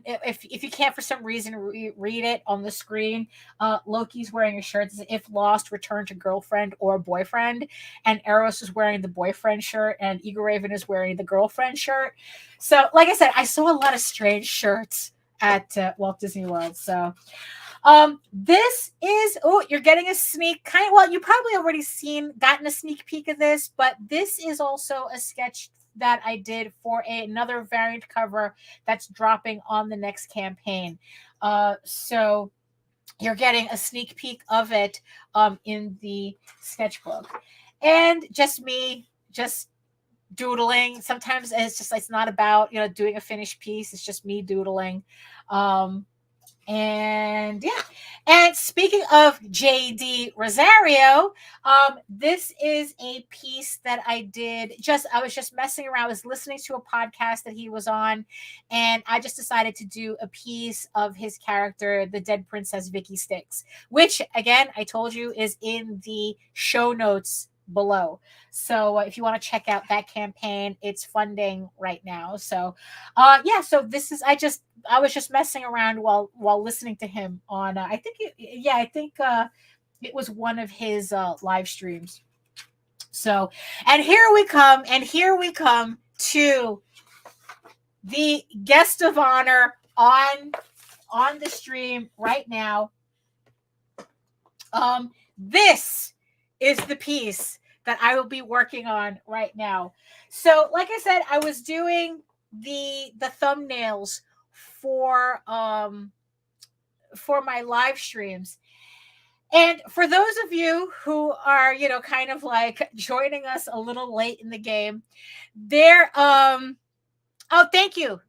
if you can't for some reason read it on the screen, Loki's wearing a shirt that says, "If lost, return to girlfriend or boyfriend," and Eros is wearing the boyfriend shirt, and EGORAVEN is wearing the girlfriend shirt. So, like I said, I saw a lot of strange shirts at Walt Disney World. So, this is you're getting a sneak you probably already gotten a sneak peek of this, but this is also a sketch that I did for another variant cover that's dropping on the next campaign. So you're getting a sneak peek of it in the sketchbook. And just me, just doodling. Sometimes it's not about, doing a finished piece. It's just me doodling. And yeah, and speaking of JD Rosario, this is a piece that I did. I was just messing around. I was listening to a podcast that he was on, and I just decided to do a piece of his character, the dead princess Vicky Styx, which again I told you is in the show notes below. So if you want to check out that campaign, it's funding right now. So so this is I was just messing around while listening to him on I think it was one of his live streams. So and here we come to the guest of honor on the stream right now. This is the piece that I will be working on right now. So, like I said, I was doing the thumbnails for my live streams. And for those of you who are, kind of like joining us a little late in the game, thank you.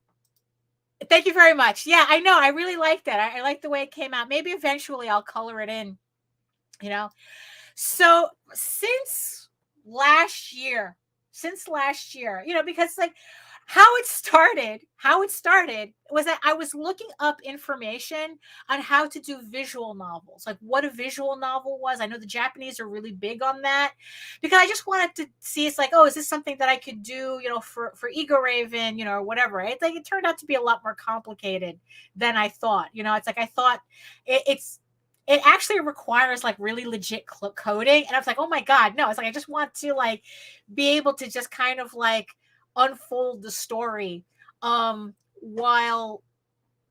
Thank you very much. Yeah, I know. I really like that. I like the way it came out. Maybe eventually I'll color it in, So since last year, because like how it started was that I was looking up information on how to do visual novels, like what a visual novel was. I know the Japanese are really big on that, because I just wanted to see, it's like, is this something that I could do, for EGORAVEN, or whatever, right? Like it turned out to be a lot more complicated than I thought. It's like I thought it actually requires like really legit coding. And I was like, oh my God, no. It's like, I just want to like be able to just kind of like unfold the story while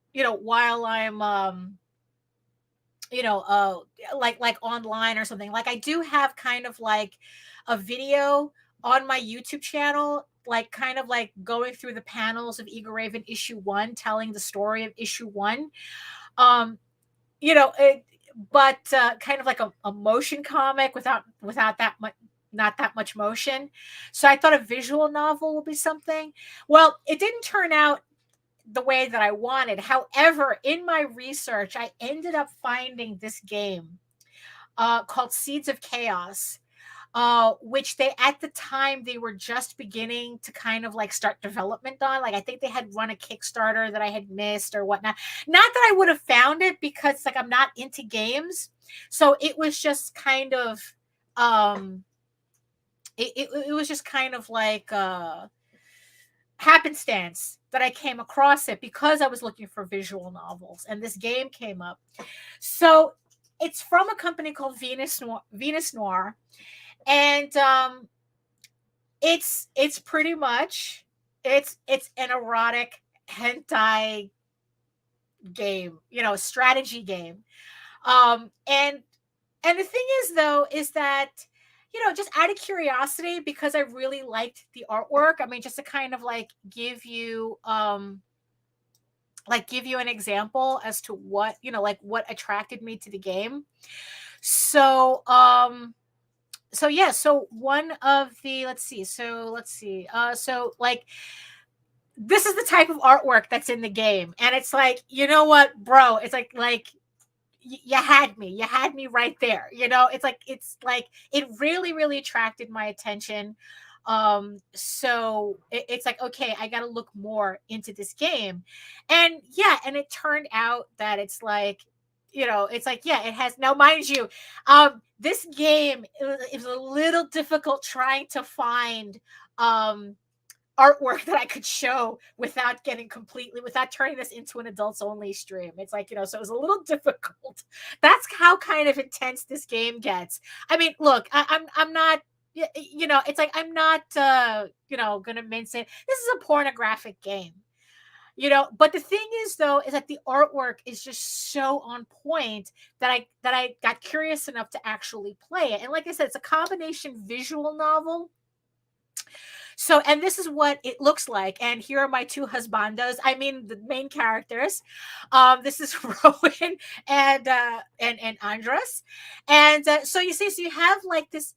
I'm like online or something. Like I do have kind of like a video on my YouTube channel, like kind of like going through the panels of EGORAVEN issue 1, telling the story of issue 1. But kind of like a motion comic without that much, not that much motion. So I thought a visual novel would be something. Well, it didn't turn out the way that I wanted. However, in my research, I ended up finding this game called Seeds of Chaos, which they, at the time, they were just beginning to kind of like start development on. Like, I think they had run a Kickstarter that I had missed or whatnot. Not that I would have found it, because like I'm not into games. So it was just kind of, it was just kind of like happenstance that I came across it, because I was looking for visual novels and this game came up. So it's from a company called VENUS Noir, and it's pretty much it's an erotic hentai game, strategy game. And the thing is, though, is that, just out of curiosity, because I really liked the artwork, I mean, just to kind of like give you an example as to what, like what attracted me to the game. So, so one of the, let's see. So like, this is the type of artwork that's in the game. And it's like, you know what, bro, it's like, you had me right there. It's like it really, really attracted my attention. So it's like, okay, I got to look more into this game. And yeah, and it turned out that it's like, it's like, yeah, it has, now mind you, this game is a little difficult trying to find artwork that I could show without turning this into an adults only stream. It's like, so it was a little difficult. That's how kind of intense this game gets. I mean, look, I'm not, it's like, I'm not, gonna mince it. This is a pornographic game, but the thing is, though, is that the artwork is just so on point that I got curious enough to actually play it. And like I said, it's a combination visual novel. So, and this is what it looks like. And here are my two husbandos. I mean, the main characters. This is Rowan and Andres. And so you see, so you have like this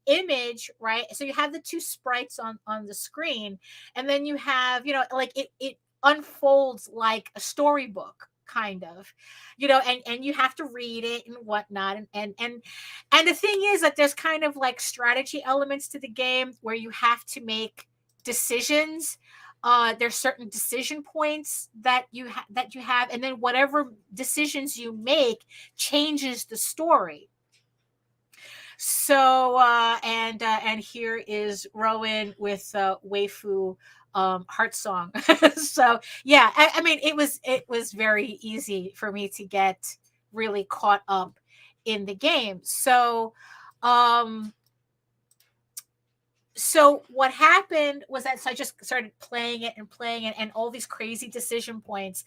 image, right? So you have the two sprites on the screen, and then you have, like it unfolds like a storybook, kind of, and you have to read it and whatnot. And the thing is that there's kind of like strategy elements to the game where you have to make decisions. There's certain decision points that you have, and then whatever decisions you make changes the story. So and here is Rowan with waifu heart song. So yeah, I mean, it was very easy for me to get really caught up in the game. So so what happened was that, so I just started playing it and all these crazy decision points.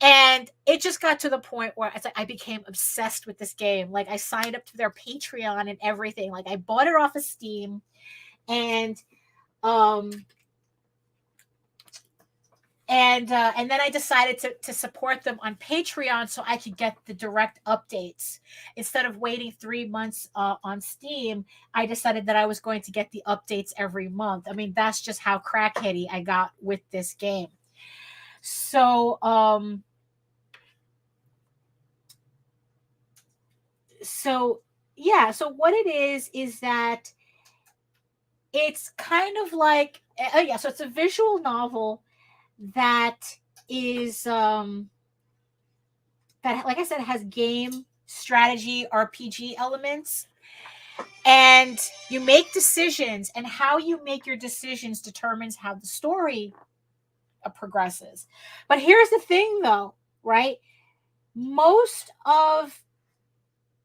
And it just got to the point where it's like I became obsessed with this game. Like, I signed up to their Patreon and everything. Like, I bought it off of Steam, and then I decided to support them on Patreon so I could get the direct updates. Instead of waiting 3 months on Steam, I decided that I was going to get the updates every month. I mean, that's just how crackheady I got with this game. So, yeah, so what it is that it's kind of like, so it's a visual novel that is that, like I said, has game strategy RPG elements, and you make decisions, and how you make your decisions determines how the story progresses. But here's the thing, though, right? Most of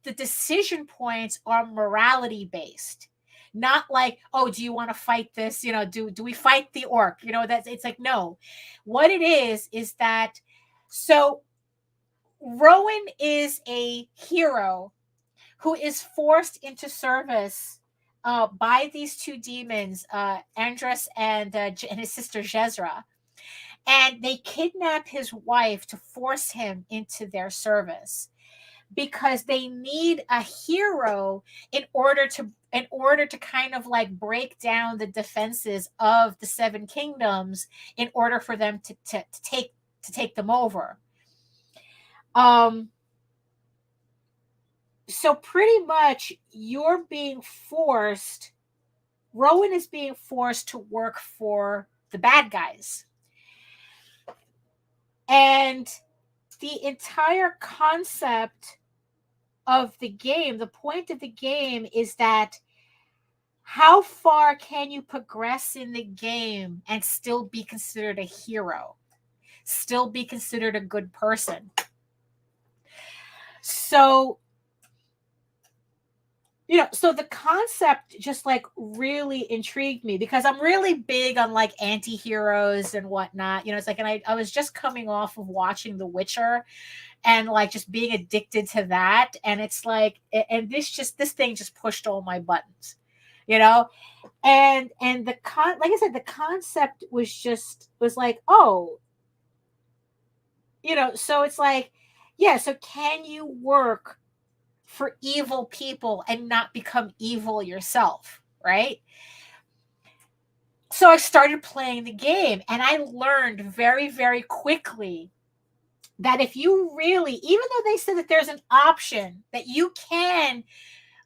the decision points are morality based. Not like, oh, do you want to fight this? Do we fight the orc? It's like, no. What it is that, so Rowan is a hero who is forced into service by these two demons, Andres and his sister Jezra. And they kidnap his wife to force him into their service, because they need a hero in order to kind of like break down the defenses of the Seven Kingdoms, in order for them to take to take them over. So pretty much Rowan is being forced to work for the bad guys. And the entire concept of the game, the point of the game is that how far can you progress in the game and still be considered a hero? Still be considered a good person? So, so the concept just like really intrigued me because I'm really big on like anti-heroes and whatnot. It's like, and I was just coming off of watching The Witcher and like just being addicted to that. And it's like, and this thing just pushed all my buttons, and like I said, the concept was like, oh, so it's like, yeah, so can you work for evil people and not become evil yourself, right? So I started playing the game and I learned very, very quickly that if you really, even though they said that there's an option that you can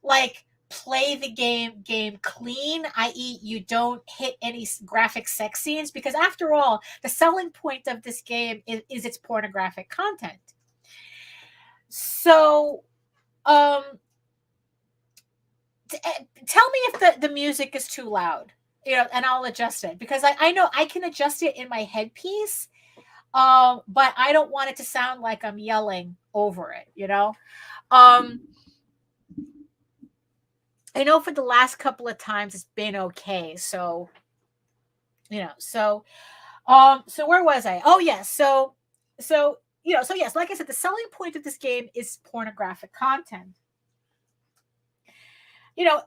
like play the game clean, i.e. you don't hit any graphic sex scenes, because after all, the selling point of this game is its pornographic content. So tell me if the music is too loud, and I'll adjust it, because I know I can adjust it in my headpiece, but I don't want it to sound like I'm yelling over it, I know for the last couple of times it's been okay. So, so where was I? Oh, yes. So yes, like I said, the selling point of this game is pornographic content.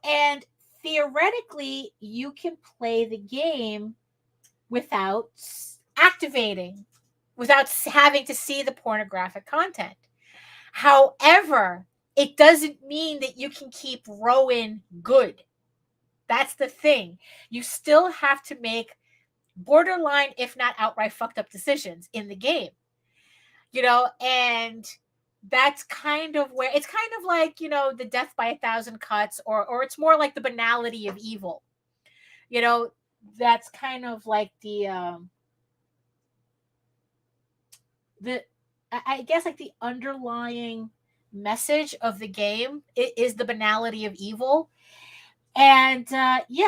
And theoretically, you can play the game without activating, without having to see the pornographic content. However, it doesn't mean that you can keep Rowan good. That's the thing. You still have to make borderline, if not outright fucked up decisions in the game. And that's kind of where it's kind of like, the death by 1,000 cuts, or it's more like the banality of evil. That's kind of like I guess like the underlying message of the game is the banality of evil. And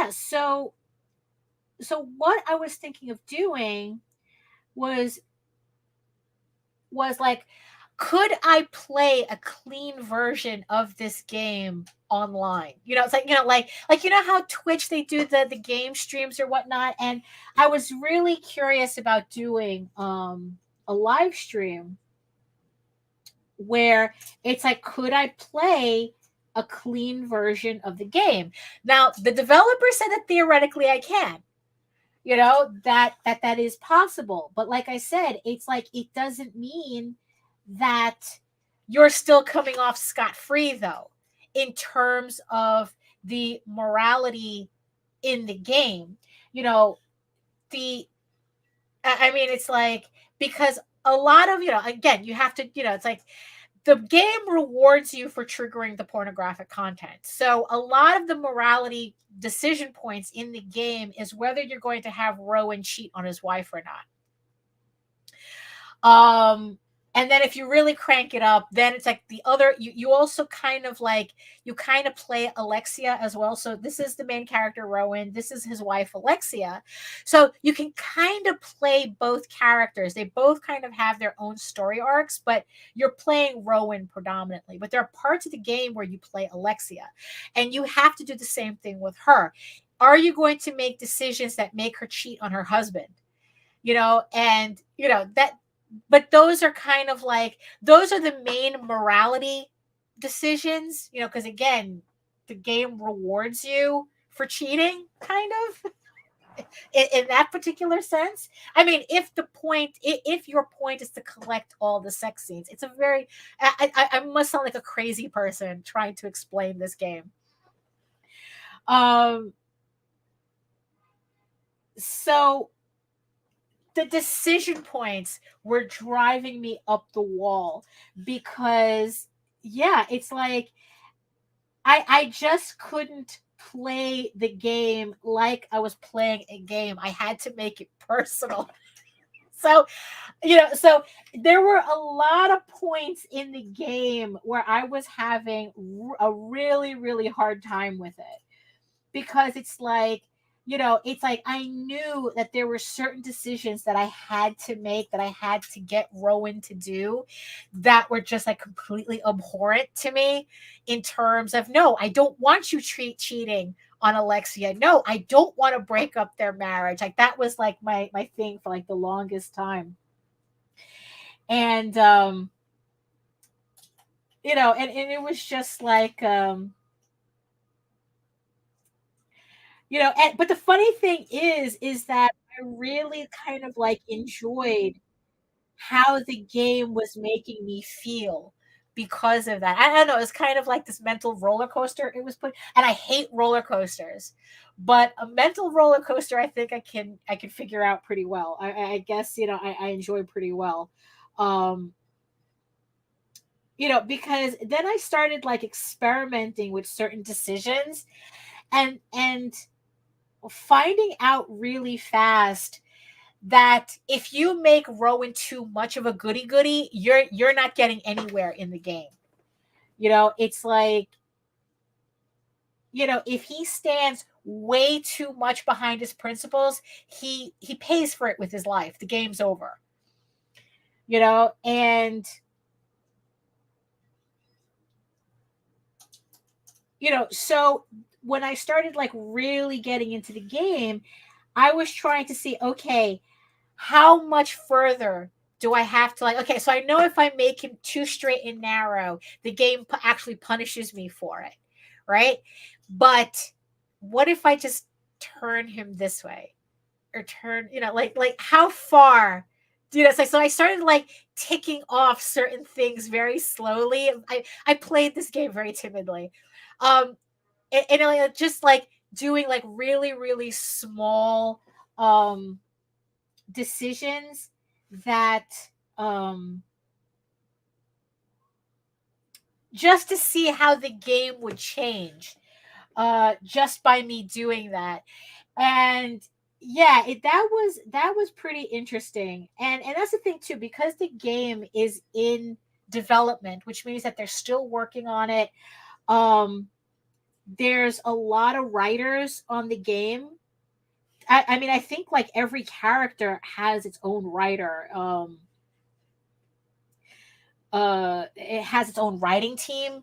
so what I was thinking of doing was like, could I play a clean version of this game online? It's like, like how Twitch, they do the game streams or whatnot. And I was really curious about doing a live stream where it's like, could I play a clean version of the game? Now, the developer said that theoretically I can, that is possible. But like I said, it's like, it doesn't mean that you're still coming off scot-free, though, in terms of the morality in the game. It's like, because a lot of, again, you have to, it's like the game rewards you for triggering the pornographic content. So a lot of the morality decision points in the game is whether you're going to have Rowan cheat on his wife or not. And then if you really crank it up, then it's like the other, you also kind of like, you kind of play Alexia as well. So this is the main character, Rowan. This is his wife, Alexia. So you can kind of play both characters. They both kind of have their own story arcs, but you're playing Rowan predominantly. But there are parts of the game where you play Alexia, and you have to do the same thing with her. Are you going to make decisions that make her cheat on her husband? And that, but those are kind of like, those are the main morality decisions, because again, the game rewards you for cheating, kind of, in that particular sense. If your point is to collect all the sex scenes, it's a very, I must sound like a crazy person trying to explain this game. So the decision points were driving me up the wall because yeah, it's like I just couldn't play the game like I was playing a game. I had to make it personal. So, so there were a lot of points in the game where I was having a really, really hard time with it because it's like I knew that there were certain decisions that I had to make, that I had to get Rowan to do, that were just like completely abhorrent to me in terms of, no, I don't want you cheating on Alexia. No, I don't want to break up their marriage. Like that was like my thing for like the longest time. And and it was just like but the funny thing is that I really kind of like enjoyed how the game was making me feel because of that. I don't know, it's kind of like this mental roller coaster it was put, and I hate roller coasters, but a mental roller coaster I think I can figure out pretty well. I guess I enjoy pretty well. Because then I started like experimenting with certain decisions and finding out really fast that if you make Rowan too much of a goody-goody, you're not getting anywhere in the game. It's like, if he stands way too much behind his principles, he pays for it with his life. The game's over. And so when I started like really getting into the game, I was trying to see, okay, how much further do I have to like, okay, so I know if I make him too straight and narrow, the game actually punishes me for it, right? But what if I just turn him this way or turn, like how far? It's like, so I started like ticking off certain things very slowly. I played this game very timidly. And like, just like doing like really, really small decisions that just to see how the game would change just by me doing that. And yeah, that was pretty interesting. And that's the thing too, because the game is in development, which means that they're still working on it. There's a lot of writers on the game. I mean, I think like every character has its own writer. It has its own writing team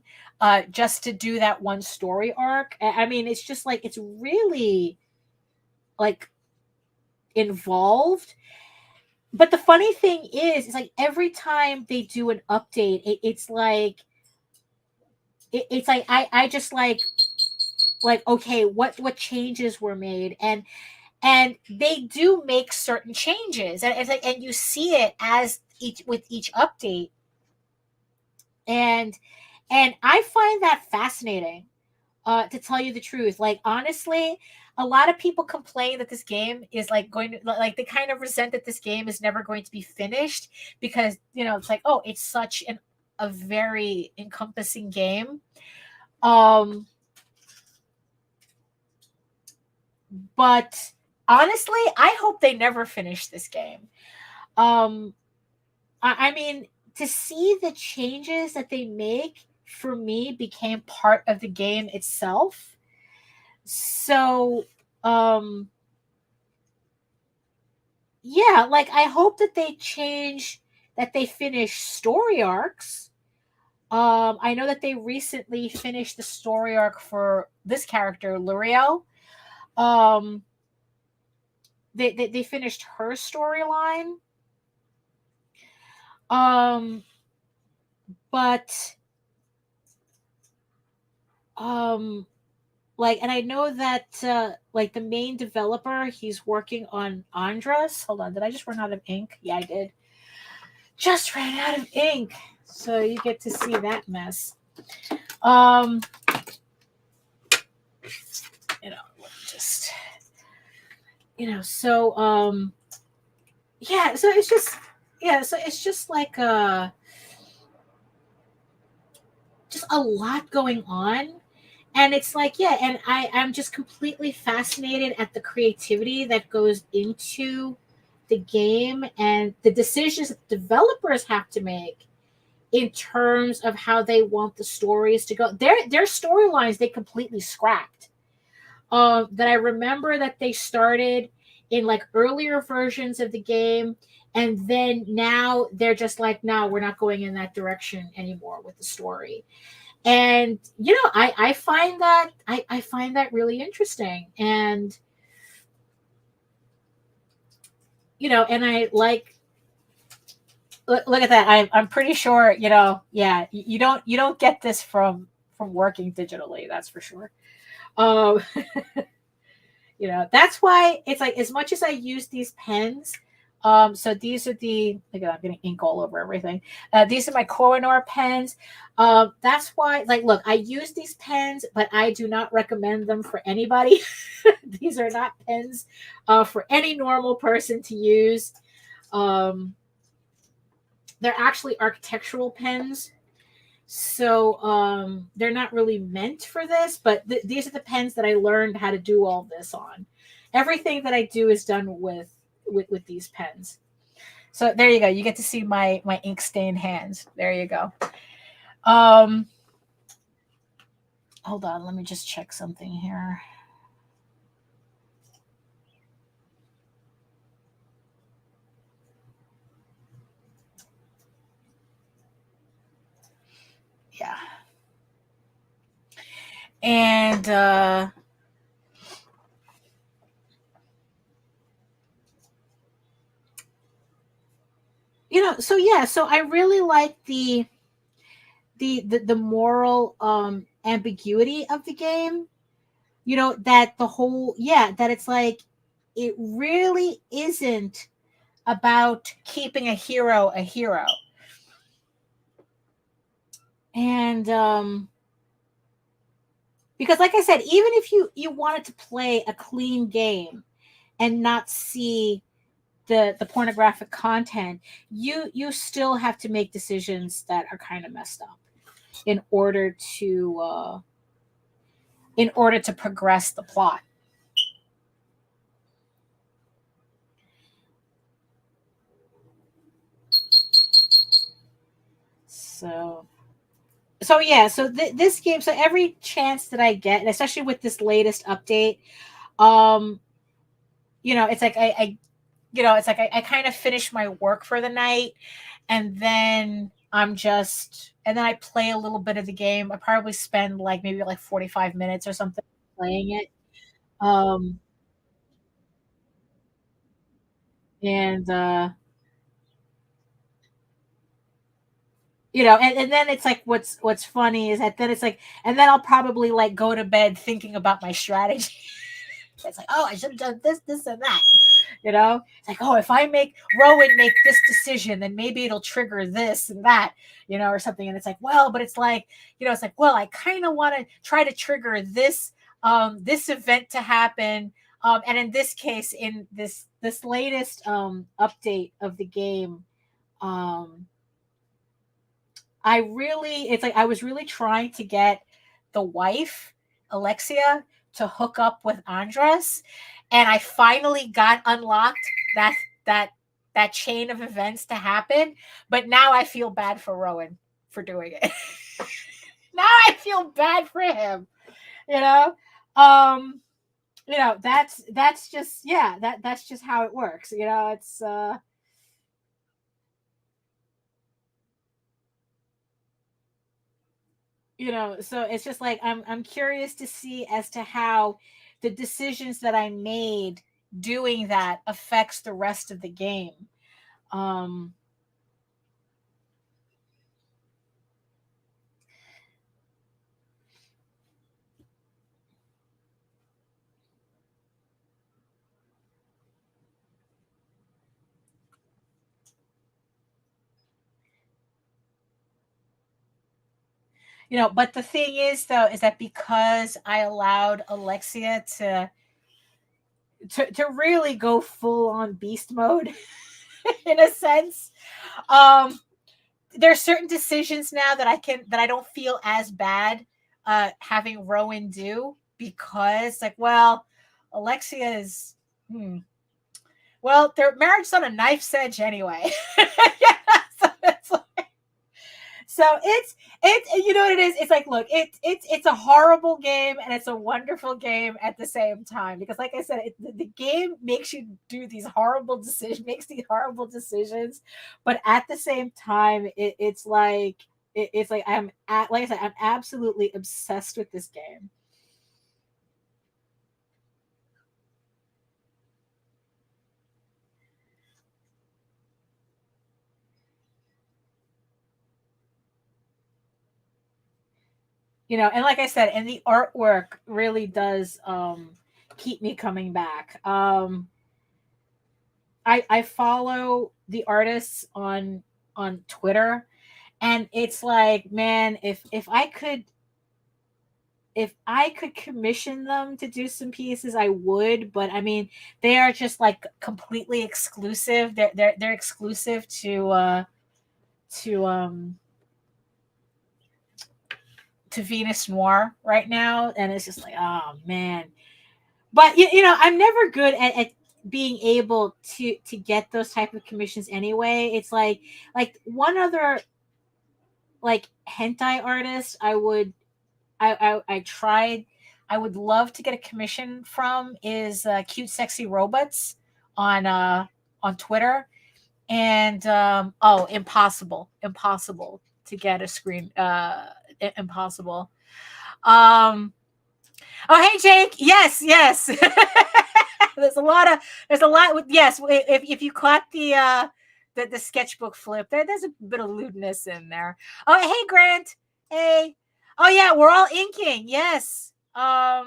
just to do that one story arc. I mean, it's just like, it's really like involved. But the funny thing is, it's like every time they do an update, it's like I just like okay, what changes were made, and they do make certain changes, and it's like, and you see it as with each update, and I find that fascinating, to tell you the truth. Like, honestly, a lot of people complain that this game is like going to, like, they kind of resent that this game is never going to be finished because, it's like, oh, it's such a very encompassing game. But honestly, I hope they never finish this game. I mean, to see the changes that they make, for me, became part of the game itself. So, yeah, like, I hope that they finish story arcs. I know that they recently finished the story arc for this character, L'Oreal. They finished her storyline. But like, and I know that like the main developer, he's working on Andras. Hold on, did I just run out of ink? Yeah, I did. Just ran out of ink. So you get to see that mess. Just, so yeah, so it's just like just a lot going on. And it's like, yeah, and I'm just completely fascinated at the creativity that goes into the game and the decisions that developers have to make in terms of how they want the stories to go. Their storylines they completely scrapped. That I remember that they started in like earlier versions of the game, and then now they're just like, no, we're not going in that direction anymore with the story. And you know, I find that I find that really interesting. And you know, and I like look at that. I'm pretty sure, you know, yeah, you don't get this from working digitally, that's for sure. Um, you know, that's why it's like as much as I use these pens. So these are the look at that, I'm getting ink all over everything. These are my Kohinoor pens. That's why, like, look, I use these pens, but I do not recommend them for anybody. These are not pens for any normal person to use. They're actually architectural pens. So they're not really meant for this, but these are the pens that I learned how to do all this on. Everything that I do is done with these pens. So there you go. You get to see my ink stained hands. There you go. Hold on, let me just check something here. Yeah. And you know, so yeah, so I really like the moral ambiguity of the game. You know, that the whole, yeah, that it's like it really isn't about keeping a hero a hero. And because like I said, even if you wanted to play a clean game and not see the pornographic content, you still have to make decisions that are kind of messed up in order to progress the plot. So yeah, so this game, so every chance that I get, and especially with this latest update, um you know, it's like I you know, it's like I kind of finish my work for the night, and then and then I play a little bit of the game. I probably spend like maybe like 45 minutes or something playing it. Um and you know, and then it's like what's funny is that then it's like, and then I'll probably like go to bed thinking about my strategy. It's like, oh, I should have done this and that. You know, it's like, oh, if I make Rowan make this decision, then maybe it'll trigger this and that, you know, or something. And it's like, well, but it's like, you know, it's like, well, I kind of want to try to trigger this this event to happen. And in this case, in this latest update of the game, um, it's like I was really trying to get the wife, Alexia, to hook up with Andres, and I finally got unlocked that that that chain of events to happen. But now I feel bad for Rowan for doing it. Now I feel bad for him. You know, um, you know, that's just, yeah, that's just how it works. You know, it's you know, so it's just like I'm curious to see as to how the decisions that I made doing that affects the rest of the game. um you know, but the thing is though is that because I allowed Alexia to really go full on beast mode, in a sense. There's certain decisions now that I don't feel as bad having Rowan do, because like, well, Alexia is well, their marriage is on a knife's edge anyway. So it's like, so it's you know what it is? It's like, look, it's a horrible game and it's a wonderful game at the same time, because like I said, the game makes you do these horrible decisions, but at the same time, it's like like I said, I'm absolutely obsessed with this game. You know, and like I said, and the artwork really does keep me coming back. I follow the artists on Twitter, and it's like, man, if I could commission them to do some pieces, I would. But I mean, they are just like completely exclusive. They're exclusive to VENUS Noir right now, and it's just like, oh man. But you know, I'm never good at being able to get those type of commissions anyway. It's like one other like hentai artist I tried, I would love to get a commission from, is Cute Sexy Robots on Twitter. And oh, impossible to get a screen, impossible. Oh, hey Jake, yes. there's a lot with, yes, if you caught the sketchbook flip, there's a bit of lewdness in there. Oh, hey Grant, hey. Oh yeah, we're all inking. Yes. Yeah.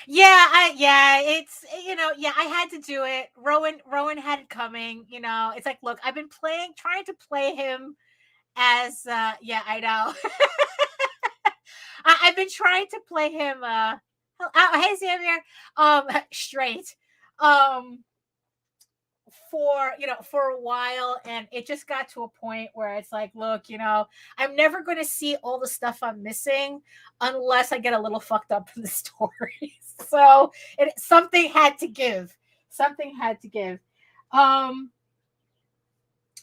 It's, you know, yeah, I had to do it. Rowan had it coming, you know. It's like, look, I've been trying to play him as yeah, I know. I've been trying to play him hey Xavier, straight. For a while, and it just got to a point where it's like, look, you know, I'm never going to see all the stuff I'm missing unless I get a little fucked up in the story. So something had to give. Oh,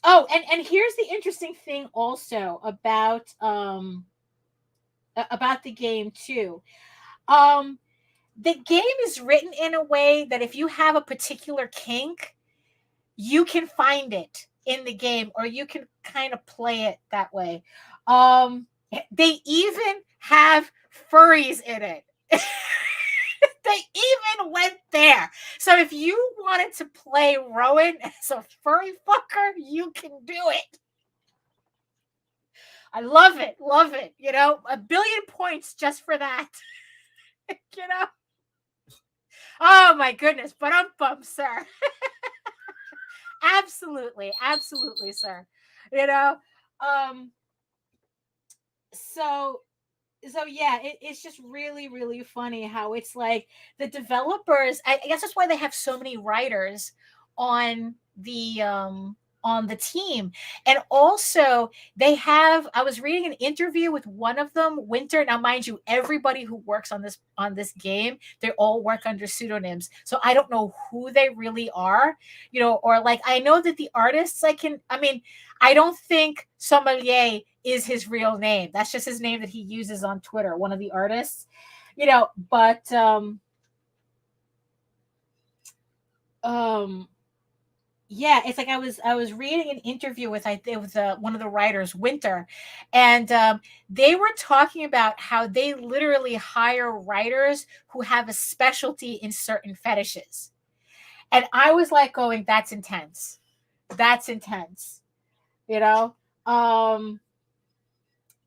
and here's the interesting thing also about the game too. The game is written in a way that if you have a particular kink, you can find it in the game, or you can kind of play it that way. They even have furries in it. They even went there. So if you wanted to play Rowan as a furry fucker, you can do it. I love it. You know, 1 billion points just for that. You know? Oh my goodness, but I'm bummed, sir. Absolutely, sir. You know, so yeah, it's just really funny how it's like the developers. I guess that's why they have so many writers on the team. And also they have, I was reading an interview with one of them, Winter. Now mind you, everybody who works on this game, they all work under pseudonyms, so I don't know who they really are, you know. Or like, I know that the artists, I don't think Sommelier is his real name. That's just his name that he uses on Twitter, one of the artists, you know. But yeah, it's like I was reading an interview with one of the writers, Winter, and they were talking about how they literally hire writers who have a specialty in certain fetishes. And I was like going, that's intense, you know.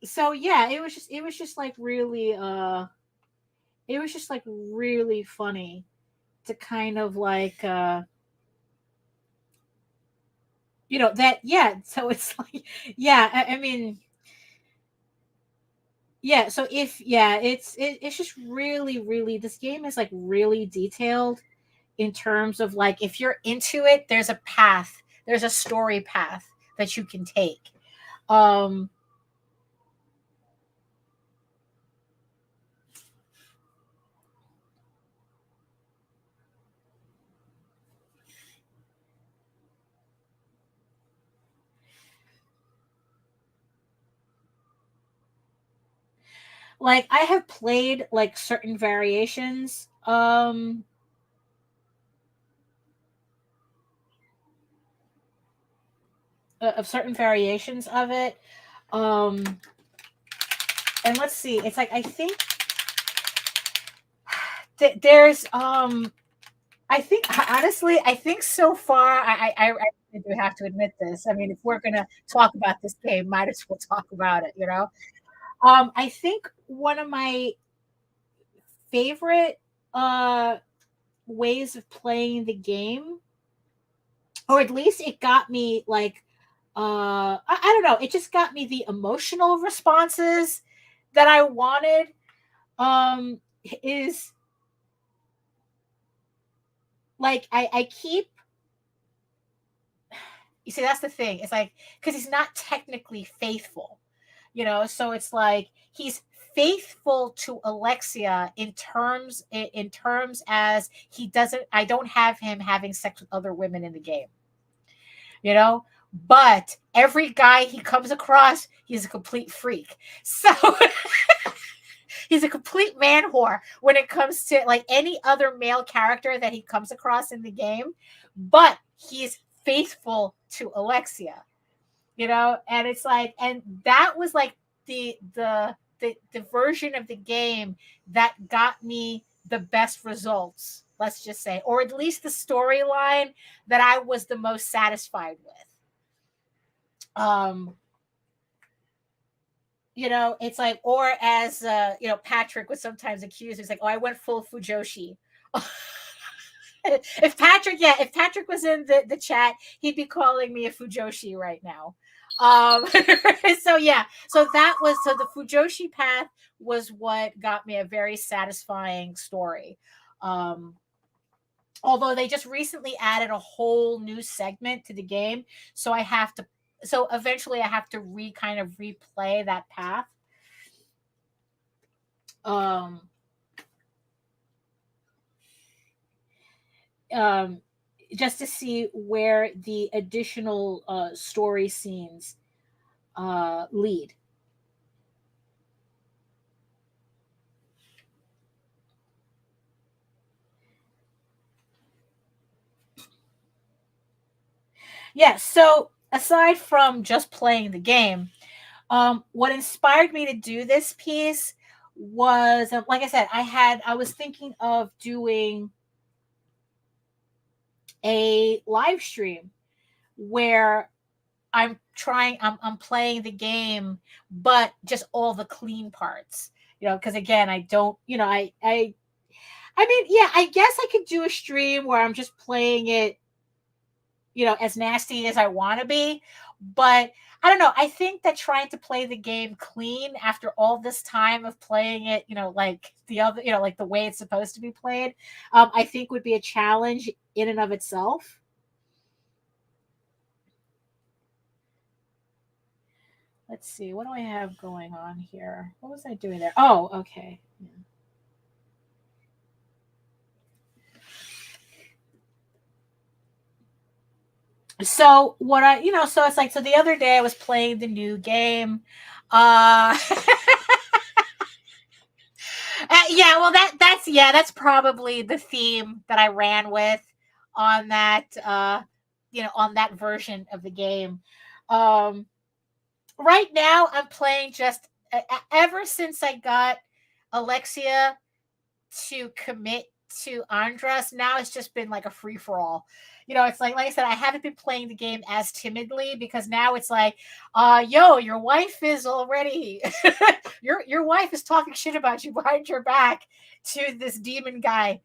So yeah, it was just like really it was just like really funny to kind of like you know, that, yeah. So it's like, yeah, I mean, yeah. So it's just really, this game is like really detailed, in terms of like, if you're into it, there's a path, there's a story path that you can take. Like, I have played like certain variations of certain variations of it. And let's see, it's like, I think there's I think, honestly, I think so far, I do have to admit this. I mean, if we're gonna talk about this game, might as well talk about it, you know. I think one of my favorite ways of playing the game, or at least it got me like, I don't know, it just got me the emotional responses that I wanted. Is like, I keep, you see, that's the thing. It's like, because he's not technically faithful, you know, so it's like he's faithful to Alexia in terms as he doesn't, I don't have him having sex with other women in the game, you know. But every guy he comes across, he's a complete freak. So he's a complete man whore when it comes to like any other male character that he comes across in the game. But he's faithful to Alexia, you know. And it's like, and that was like the version of the game that got me the best results, let's just say, or at least the storyline that I was the most satisfied with. You know, it's like, or as you know, Patrick was sometimes accused, he's like, oh, I went full Fujoshi. If Patrick was in the chat, he'd be calling me a Fujoshi right now. So yeah, so that was, so the Fujoshi path was what got me a very satisfying story. Although they just recently added a whole new segment to the game, so I have to, so eventually I have to kind of replay that path. Just to see where the additional story scenes lead. Yeah, so aside from just playing the game, what inspired me to do this piece was, like I said, I was thinking of doing a live stream where I'm playing the game, but just all the clean parts, you know, because again, I don't, you know, I mean, yeah, I guess I could do a stream where I'm just playing it, you know, as nasty as I want to be. But I don't know. I think that trying to play the game clean after all this time of playing it, you know, like the other, you know, like the way it's supposed to be played, I think would be a challenge in and of itself. Let's see. What do I have going on here? What was I doing there? Oh, okay. Yeah. So what I, you know, so it's like, so the other day I was playing the new game. Yeah, well that's probably the theme that I ran with on that, you know, on that version of the game. Right now I'm playing just ever since I got Alexia to commit to Andras, now it's just been like a free for all. You know, it's like I said, I haven't been playing the game as timidly because now it's like, yo, your wife is already your wife is talking shit about you behind your back to this demon guy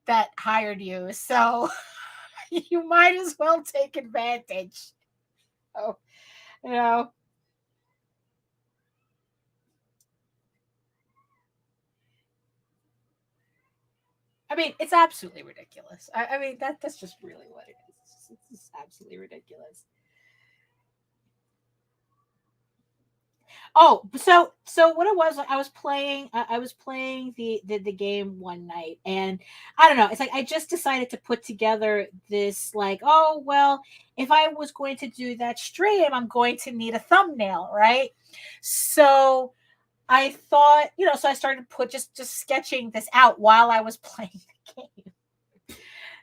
that hired you. So you might as well take advantage. Oh, you know. I mean, it's absolutely ridiculous. I mean, that's just really what it is. It's just absolutely ridiculous. Oh, so what it was, like, I was playing the game one night, and I don't know, it's like I just decided to put together this, like, oh well, if I was going to do that stream, I'm going to need a thumbnail, right? So I thought, so I started just sketching this out while I was playing the game.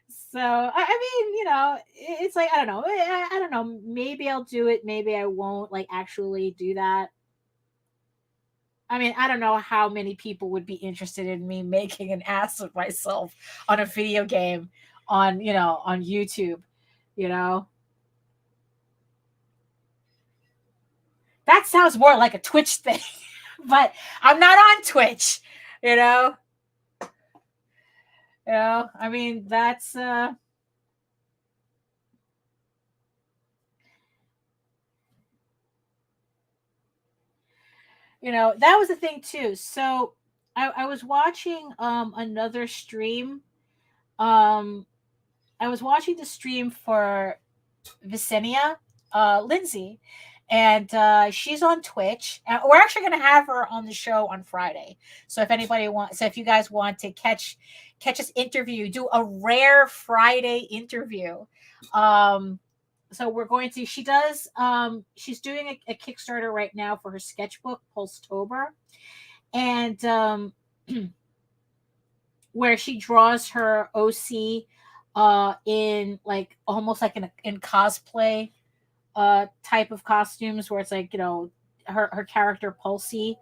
So I mean, it's like, I don't know, I don't know, maybe I'll do it, maybe I won't, like, actually do that. I mean, I don't know how many people would be interested in me making an ass of myself on a video game on YouTube, you know? That sounds more like a Twitch thing, but I'm not on Twitch, you know? I mean, that's that was the thing too. So I was watching another stream. Um I was watching the stream for Visenia, Lindsay, and she's on Twitch. We're actually going to have her on the show on Friday. So if you guys want to catch us interview, do a rare Friday interview. So we're going to. She's doing a Kickstarter right now for her sketchbook, Pulstober, and where she draws her OC in, like, almost like in cosplay type of costumes, where it's like, her character Pulsey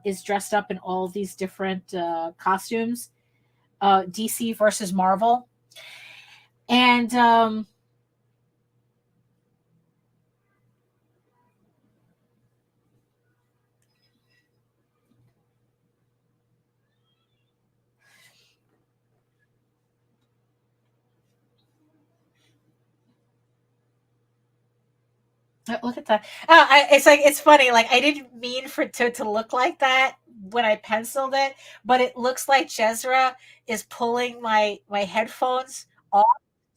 is dressed up in all these different costumes, DC versus Marvel. And look at that. It's funny. Like, I didn't mean for it to look like that when I penciled it, but it looks like Jezra is pulling my headphones off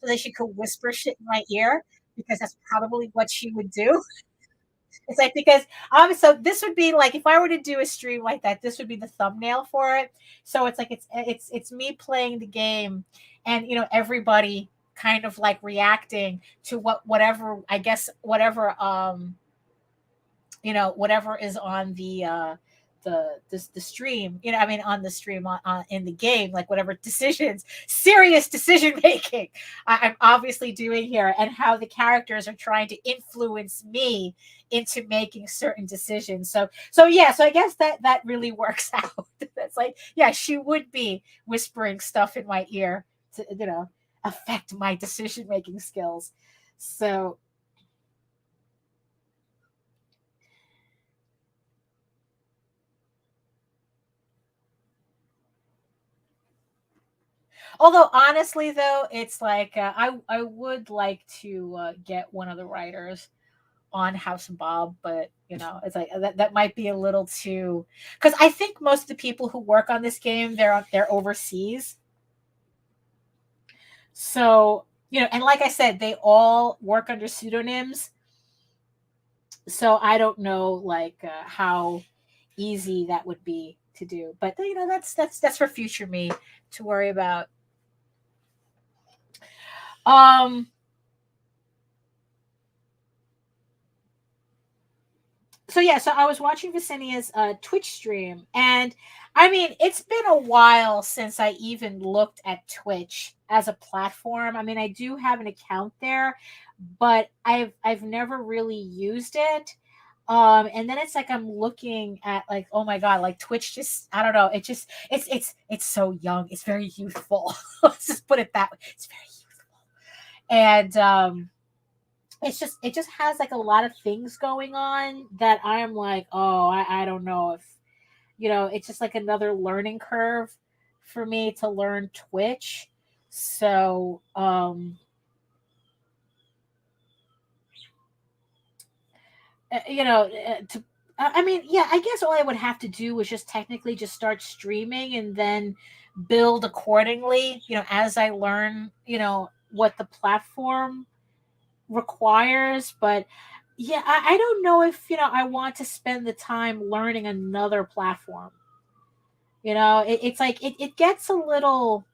so that she could whisper shit in my ear, because that's probably what she would do. It's like, because so this would be like, if I were to do a stream like that, this would be the thumbnail for it. So it's like, it's me playing the game, and everybody kind of like reacting to whatever, I guess, whatever whatever is on the stream, I mean, on the stream, on in the game, like whatever serious decision making I'm obviously doing here, and how the characters are trying to influence me into making certain decisions. So yeah, so I guess that really works out. That's like, yeah, she would be whispering stuff in my ear to affect my decision making skills. So although, honestly, though, it's like, I would like to get one of the writers on House of Bob, but it's like that might be a little too, because I think most of the people who work on this game, they're overseas. So and like I said, they all work under pseudonyms. So I don't know, like, how easy that would be to do, but that's for future me to worry about. So yeah, so I was watching Visenia's Twitch stream, and I mean, it's been a while since I even looked at Twitch as a platform. I mean, I do have an account there, but I've never really used it. And then it's like, I'm looking at, like, oh my god, like, Twitch just, I don't know, it's so young, it's very youthful. Let's just put it that way. It's very youthful. And it just has, like, a lot of things going on that I'm like, oh, I don't know if it's just like another learning curve for me to learn Twitch. So to I mean, yeah, I guess all I would have to do was just technically just start streaming and then build accordingly, as I learn, what the platform requires. But yeah, I don't know if, I want to spend the time learning another platform. It's like it gets a little,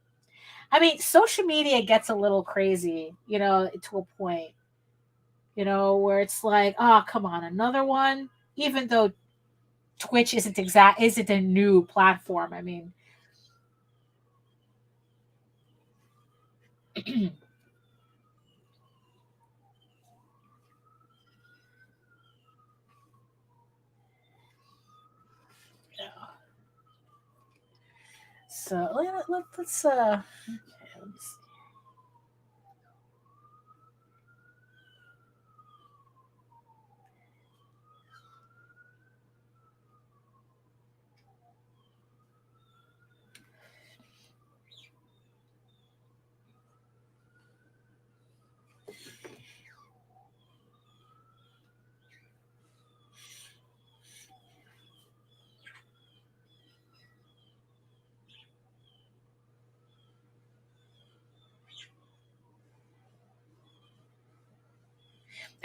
I mean, social media gets a little crazy, to a point, where it's like, oh, come on, another one, even though Twitch isn't a new platform. I mean, so let's okay, let me see.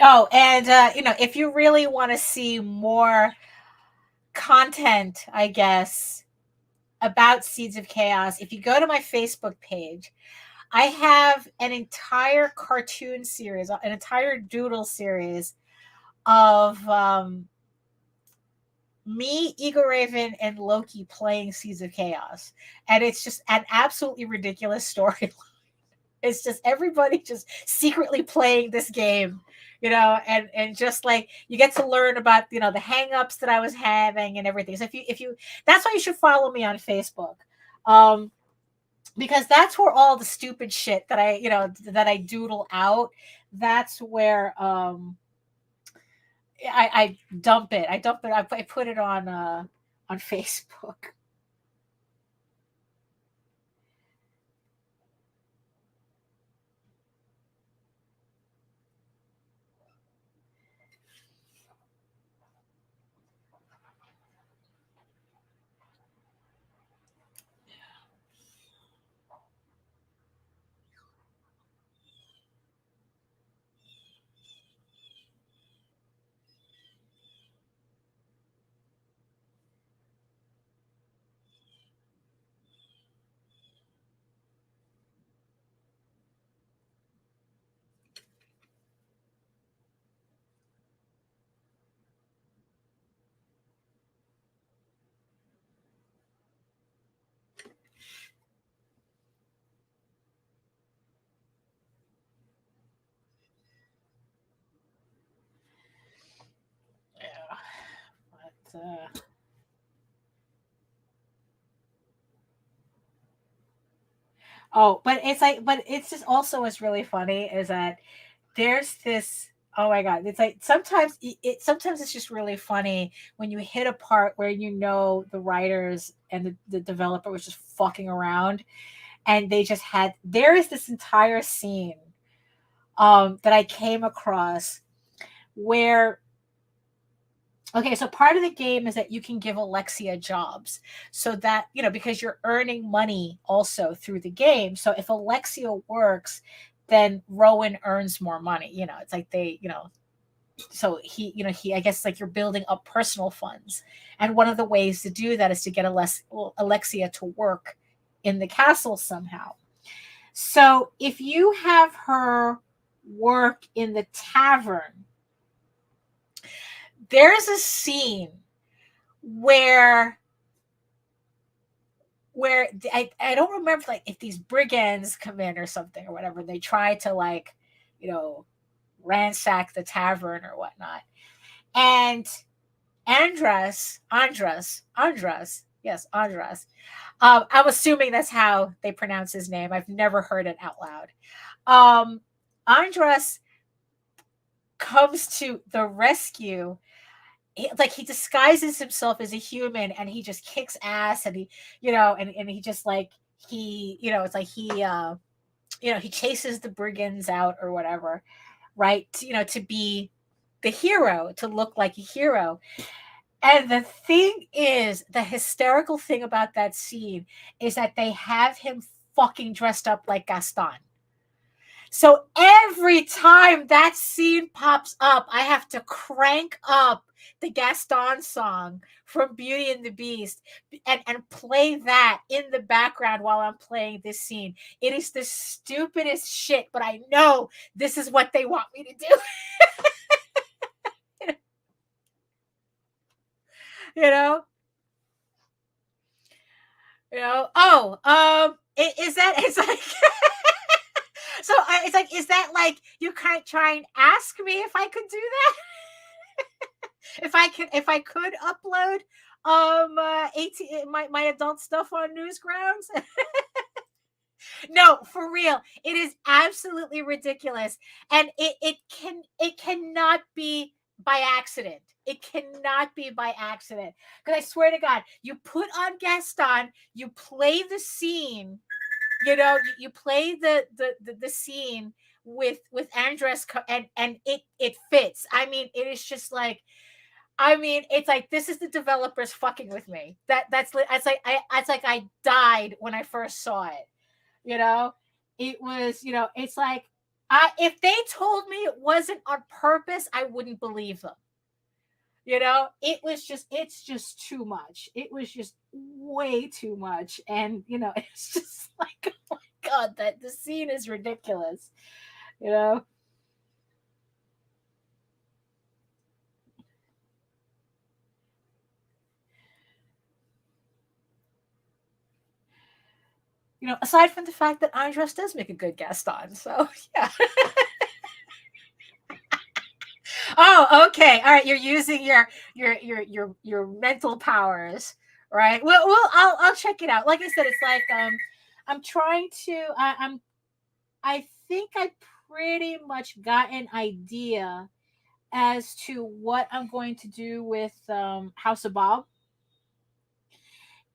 Oh, and if you really want to see more content, I guess, about Seeds of Chaos, if you go to my Facebook page, I have an entire cartoon series, an entire doodle series of me, EGORAVEN, and Loki playing Seeds of Chaos. And it's just an absolutely ridiculous storyline. It's just everybody just secretly playing this game, and just like you get to learn about, the hangups that I was having and everything. So if you that's why you should follow me on Facebook. Because that's where all the stupid shit that I doodle out, that's where I dump it. I put it on Facebook. Yeah. But but it's just also what's really funny is that there's this, oh my god, it's like sometimes it's just really funny when you hit a part where the writers and the developer was just fucking around, and there is this entire scene that I came across where, okay, so part of the game is that you can give Alexia jobs, so that, because you're earning money also through the game. So if Alexia works, then Rowan earns more money. It's like so I guess like you're building up personal funds. And one of the ways to do that is to get Alexia to work in the castle somehow. So if you have her work in the tavern, there's a scene where I don't remember, like, if these brigands come in or something or whatever, they try to, like, ransack the tavern or whatnot. And Andras, yes, Andras. I'm assuming that's how they pronounce his name. I've never heard it out loud. Andras comes to the rescue. He disguises himself as a human, and he just kicks ass, and he he just like it's like he chases the brigands out or whatever, right? To be the hero, to look like a hero. And the thing is, the hysterical thing about that scene is that they have him fucking dressed up like Gaston. So every time that scene pops up, I have to crank up the Gaston song from Beauty and the Beast and play that in the background while I'm playing this scene. It is the stupidest shit, but I know this is what they want me to do. you know? Is that, it's like, so it's like, is that like, you can't try and ask me if I could do that? if I could upload 18 my adult stuff on Newsgrounds. No, for real, it is absolutely ridiculous, and it cannot be by accident. It cannot be by accident, because I swear to God, you put on Gaston, you play the scene, you play the scene with Andres, and it fits. I mean, it is just like, it's like, this is the developers fucking with me. It's like I died when I first saw it. It was, it's like, if they told me it wasn't on purpose, I wouldn't believe them. It's just too much. It was just way too much. And, it's just like, oh my God, that the scene is ridiculous. Aside from the fact that Andres does make a good Gaston. So, yeah. Oh, okay. All right. You're using your mental powers, right? Well, I'll check it out. Like I said, it's like, I'm trying to, I think I pretty much got an idea as to what I'm going to do with, House of Bob.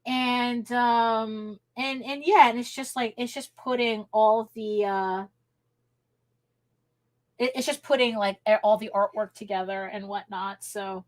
And yeah, and it's just like, it's just putting all the it's just putting like all the artwork together and whatnot. So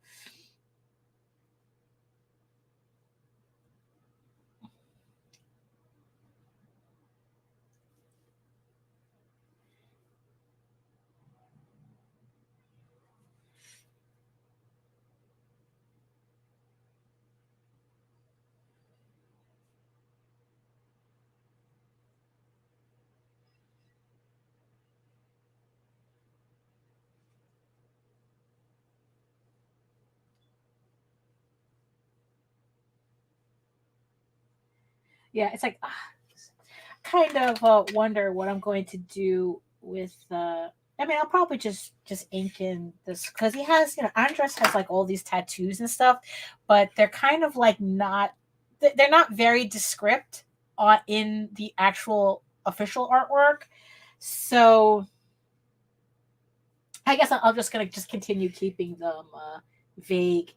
yeah, it's like, kind of wonder what I'm going to do with. I'll probably just ink in this, because he has, Andres has like all these tattoos and stuff, but they're kind of like not. They're not very descript in the actual official artwork. So I guess I'm just gonna continue keeping them vague.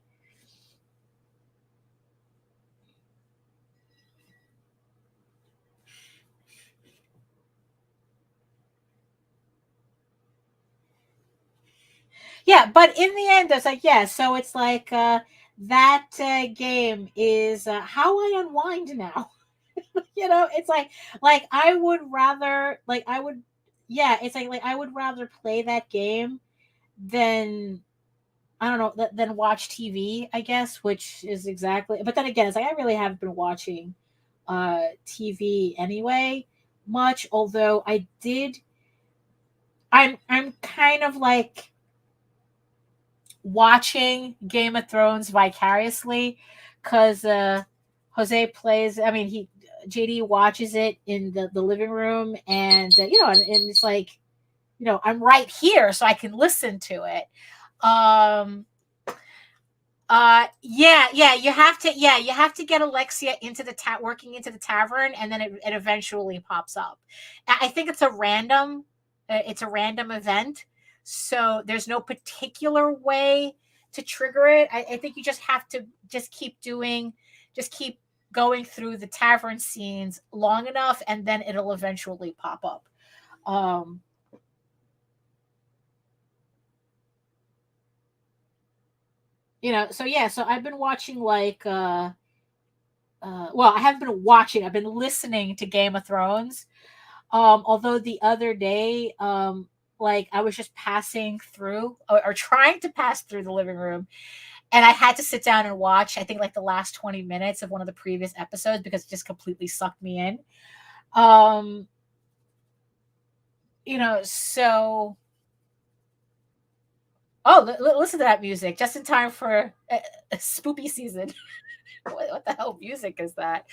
Yeah, but in the end, it's like, yeah. So it's like, that game is how I unwind now. It's like I would rather, yeah, it's like I would rather play that game than, I don't know, than watch TV, I guess, which is exactly. But then again, it's like, I really haven't been watching TV anyway much. Although I'm kind of like watching Game of Thrones vicariously, because Jose plays. JD watches it in the living room, and and it's like, I'm right here, so I can listen to it. Yeah, you have to get Alexia into working into the tavern, and then it eventually pops up. I think it's a random event, so there's no particular way to trigger it. I think you just have to keep going through the tavern scenes long enough, and then it'll eventually pop up. So yeah, so I've been watching like well, I haven't been watching, I've been listening to Game of Thrones. Although the other day, like I was just passing through or trying to pass through the living room, and I had to sit down and watch, I think, like the last 20 minutes of one of the previous episodes because it just completely sucked me in. Um, so listen to that music just in time for a spoopy season. What the hell music is that?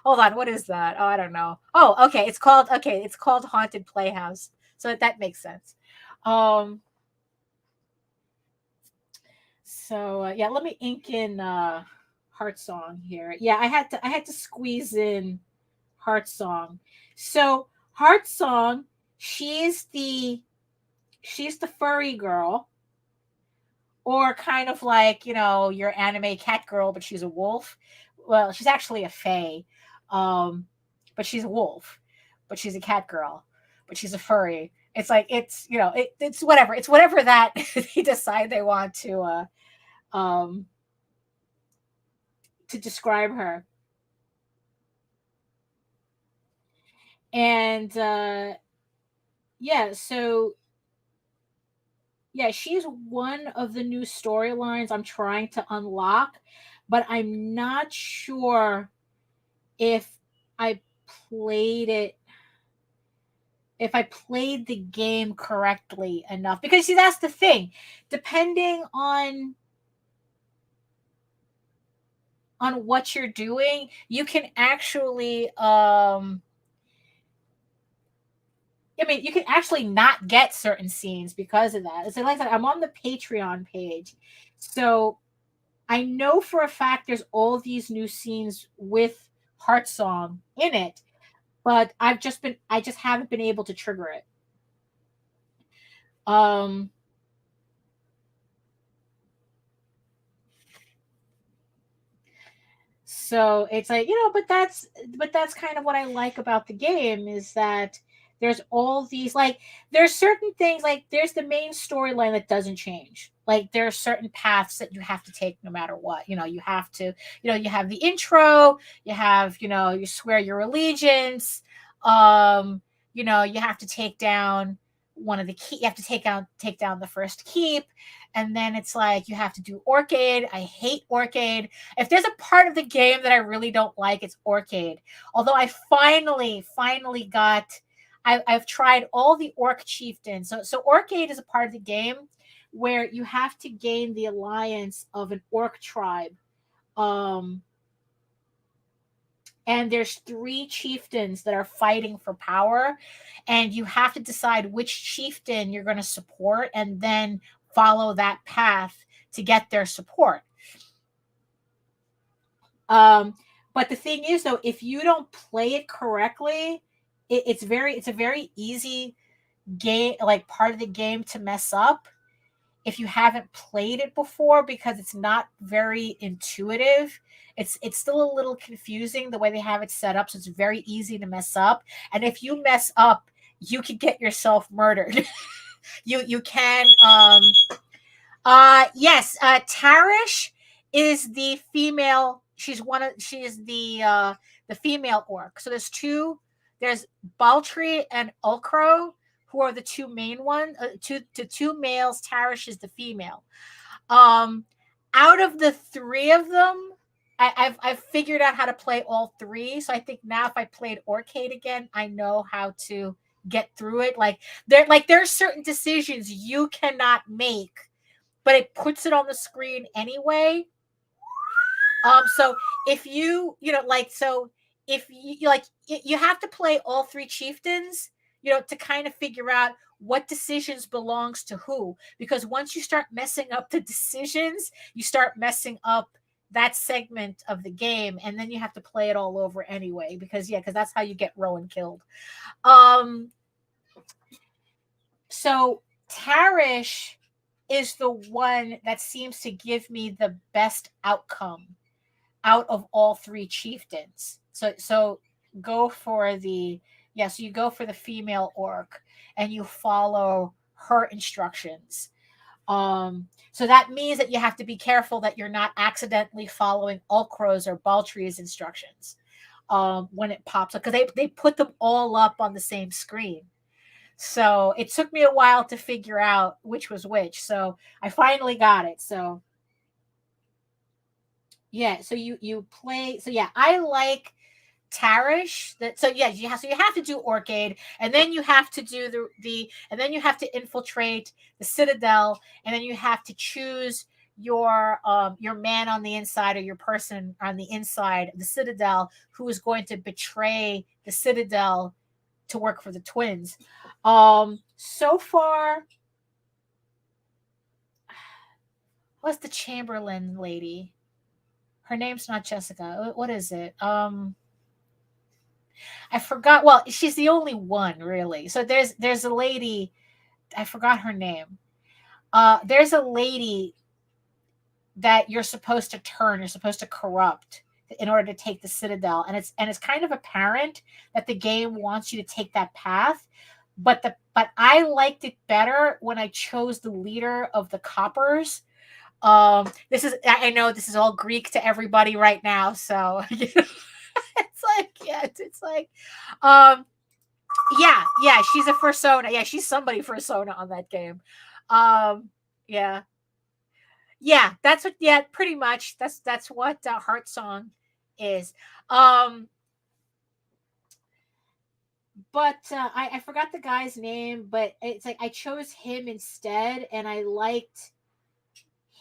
Hold on, what is that? Oh, I don't know. Oh, okay, it's called Haunted Playhouse. So that makes sense. So yeah, let me ink in Heart Song here. Yeah, I had to squeeze in Heart Song. So Heart Song, she's the furry girl, or kind of like, your anime cat girl, but she's a wolf. Well, she's actually a fae, but she's a wolf, but she's a cat girl, but she's a furry. It's like it's whatever. It's whatever that they decide they want um to describe her. And yeah, so yeah, she's one of the new storylines I'm trying to unlock, but I'm not sure if I played it if I played the game correctly enough. Because see, that's the thing. Depending on what you're doing, you can actually you can actually not get certain scenes because of that. It's like I said, I'm on the Patreon page. So I know for a fact there's all these new scenes with Heart Song in it, but I just haven't been able to trigger it. So it's like, but that's kind of what I like about the game, is that there's all these, like, there's certain things, like there's the main storyline that doesn't change. Like there are certain paths that you have to take no matter what. You have to, you have the intro, you have, you swear your allegiance, you have to take down one of the key, you have to take down the first keep, and then it's like you have to do Orcade. I hate Orcade. If there's a part of the game that I really don't like, it's Orcade. Although I finally got, I've tried all the Orc Chieftains. So Orcade is a part of the game where you have to gain the alliance of an Orc tribe. And there's 3 chieftains that are fighting for power, and you have to decide which chieftain you're going to support and then follow that path to get their support. But the thing is, though, if you don't play it correctly, it's a very easy game, like part of the game, to mess up if you haven't played it before, because it's not very intuitive. It's still a little confusing the way they have it set up, so it's very easy to mess up. And if you mess up, you can get yourself murdered. you can yes, Tarish is the female. She is the female orc. So there's Baltry and Ulcro, who are the 2 main ones. Two males, Tarish is the female. Out of the 3 of them, I've figured out how to play all 3. So I think now if I played Orcade again, I know how to get through it. Like there are certain decisions you cannot make, but it puts it on the screen anyway. So if you you have to play all 3 chieftains, to kind of figure out what decisions belongs to who. Because once you start messing up the decisions, you start messing up that segment of the game, and then you have to play it all over anyway. Because that's how you get Rowan killed. So Tarish is the one that seems to give me the best outcome out of all 3 chieftains. So go for the so you go for the female orc and you follow her instructions. So that means that you have to be careful that you're not accidentally following Ulcro's or Baltree's instructions when it pops up, because they put them all up on the same screen. So it took me a while to figure out which was which. So I finally got it. So yeah, so you play. So yeah, I like Tarish. So you have to do Orcade, and then you have to do and then you have to infiltrate the Citadel, and then you have to choose your man on the inside, or your person on the inside of the Citadel, who is going to betray the Citadel to work for the twins. So far, what's the Chamberlain lady? Her name's not Jessica. What is it? I forgot. Well, she's the only one, really. So there's a lady. I forgot her name. There's a lady that you're supposed to turn. You're supposed to corrupt in order to take the Citadel, and it's kind of apparent that the game wants you to take that path. But I liked it better when I chose the leader of the Coppers. I know this is all Greek to everybody right now, so it's like yeah, she's a fursona. Yeah, she's somebody fursona on that game. Yeah, that's what. Yeah, pretty much. That's what Heart Song is. But I forgot the guy's name, but it's like I chose him instead, and I liked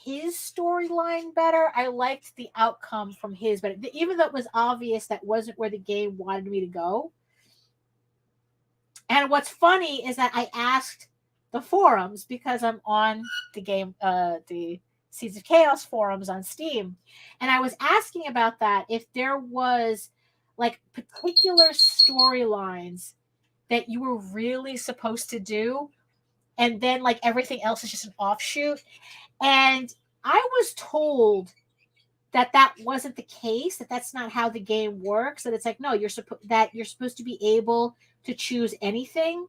his storyline better. I liked the outcome from his, but even though it was obvious that wasn't where the game wanted me to go. And what's funny is that I asked the forums, because I'm on the game, the Seeds of Chaos forums on Steam, and I was asking about that, if there was like particular storylines that you were really supposed to do, and then like everything else is just an offshoot. And I was told that wasn't the case, that's not how the game works, that it's like, no, you're supposed to be able to choose anything,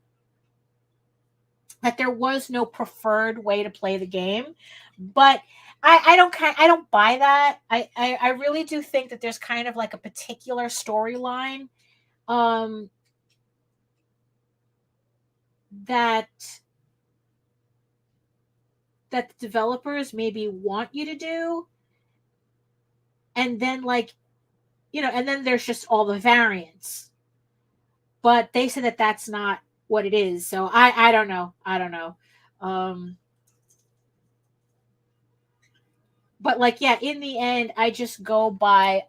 that there was no preferred way to play the game. But I don't buy that. I really do think that there's kind of like a particular storyline that the developers maybe want you to do, and then like, and then there's just all the variants. But they said that that's not what it is. So I don't know. But like, yeah, in the end, I just go by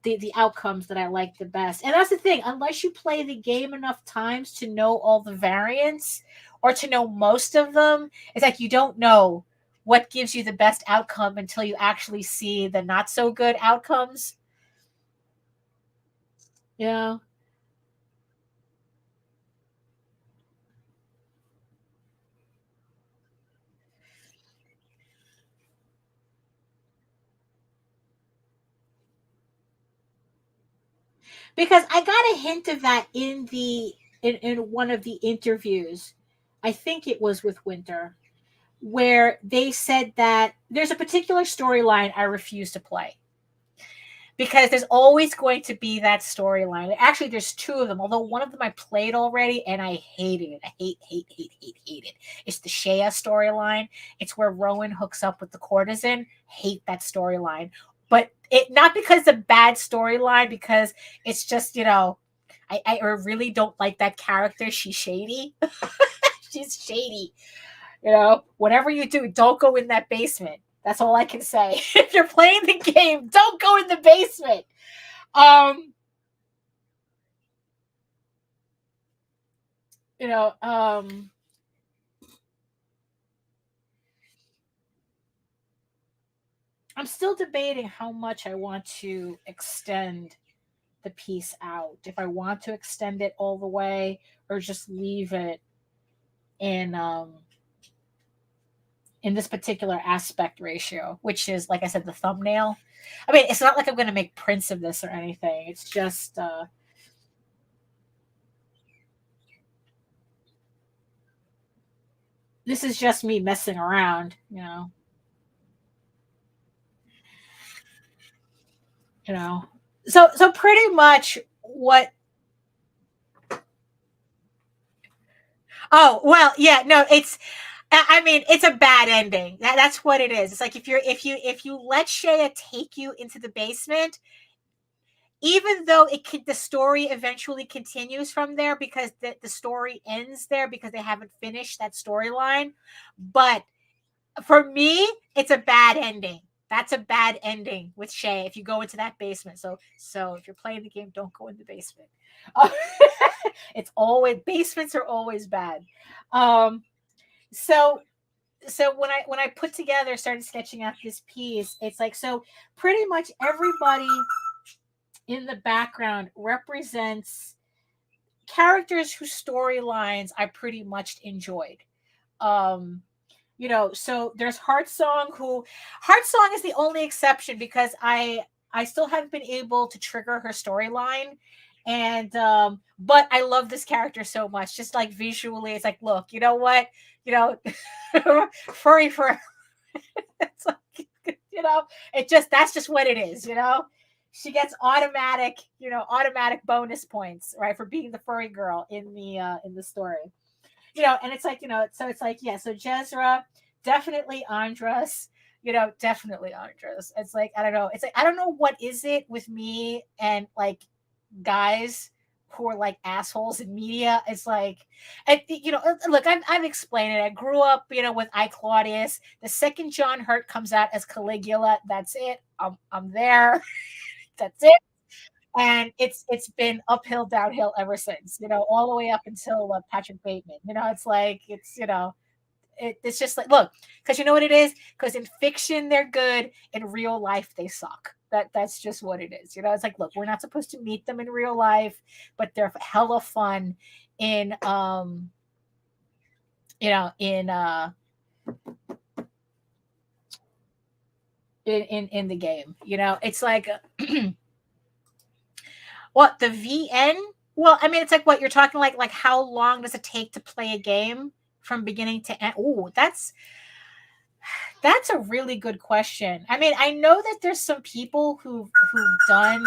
the outcomes that I like the best. And that's the thing. Unless you play the game enough times to know all the variants, or to know most of them, it's like you don't know what gives you the best outcome until you actually see the not so good outcomes. Yeah. Because I got a hint of that in one of the interviews. I think it was with Winter, where they said that there's a particular storyline I refuse to play, because there's always going to be that storyline. Actually, there's two of them, although one of them I played already and I hated it. I hate it. It's the Shea storyline. It's where Rowan hooks up with the courtesan. Hate that storyline. But it not because it's a bad storyline, because it's just, I really don't like that character. She's shady. She's shady. Whatever you do, don't go in that basement. That's all I can say. If you're playing the game, don't go in the basement. I'm still debating how much I want to extend the piece out. If I want to extend it all the way, or just leave it in this particular aspect ratio, which is, like I said, the thumbnail. I mean, it's not like I'm going to make prints of this or anything. It's just, this is just me messing around, you know. So pretty much what. Oh well, yeah, no, I mean, it's a bad ending. That's what it is. It's like if you let Shea take you into the basement, even though the story eventually continues from there because the story ends there because they haven't finished that storyline. But for me, it's a bad ending. That's a bad ending with Shea if you go into that basement. So if you're playing the game, don't go in the basement. It's always, basements are always bad. So when I started sketching out this piece, it's like, so pretty much everybody in the background represents characters whose storylines I pretty much enjoyed. So there's Heartsong is the only exception because I still haven't been able to trigger her storyline. And but I love this character so much. Just like visually, it's like, look, you know what? Furry for it's like, that's just what it is, She gets automatic bonus points, right, for being the furry girl in the story. And it's like, so it's like, yeah, so Jezra, definitely Andras, definitely Andras. It's like, I don't know. It's like, I don't know what is it with me and like guys who are like assholes in media. It's like, and look, I've explained it. I grew up, with I Claudius. The second John Hurt comes out as Caligula, that's it. I'm there. That's it. And it's been uphill, downhill ever since, all the way up until Patrick Bateman. It's like, it's just like, look, because you know what it is? Because in fiction, they're good. In real life, they suck. That's just what it is. It's like, look, we're not supposed to meet them in real life, but they're hella fun in, in the game. It's like, what, the VN? Well, I mean, it's like, what you're talking, like how long does it take to play a game from beginning to end? Oh, that's a really good question. I mean, I know that there's some people who've done,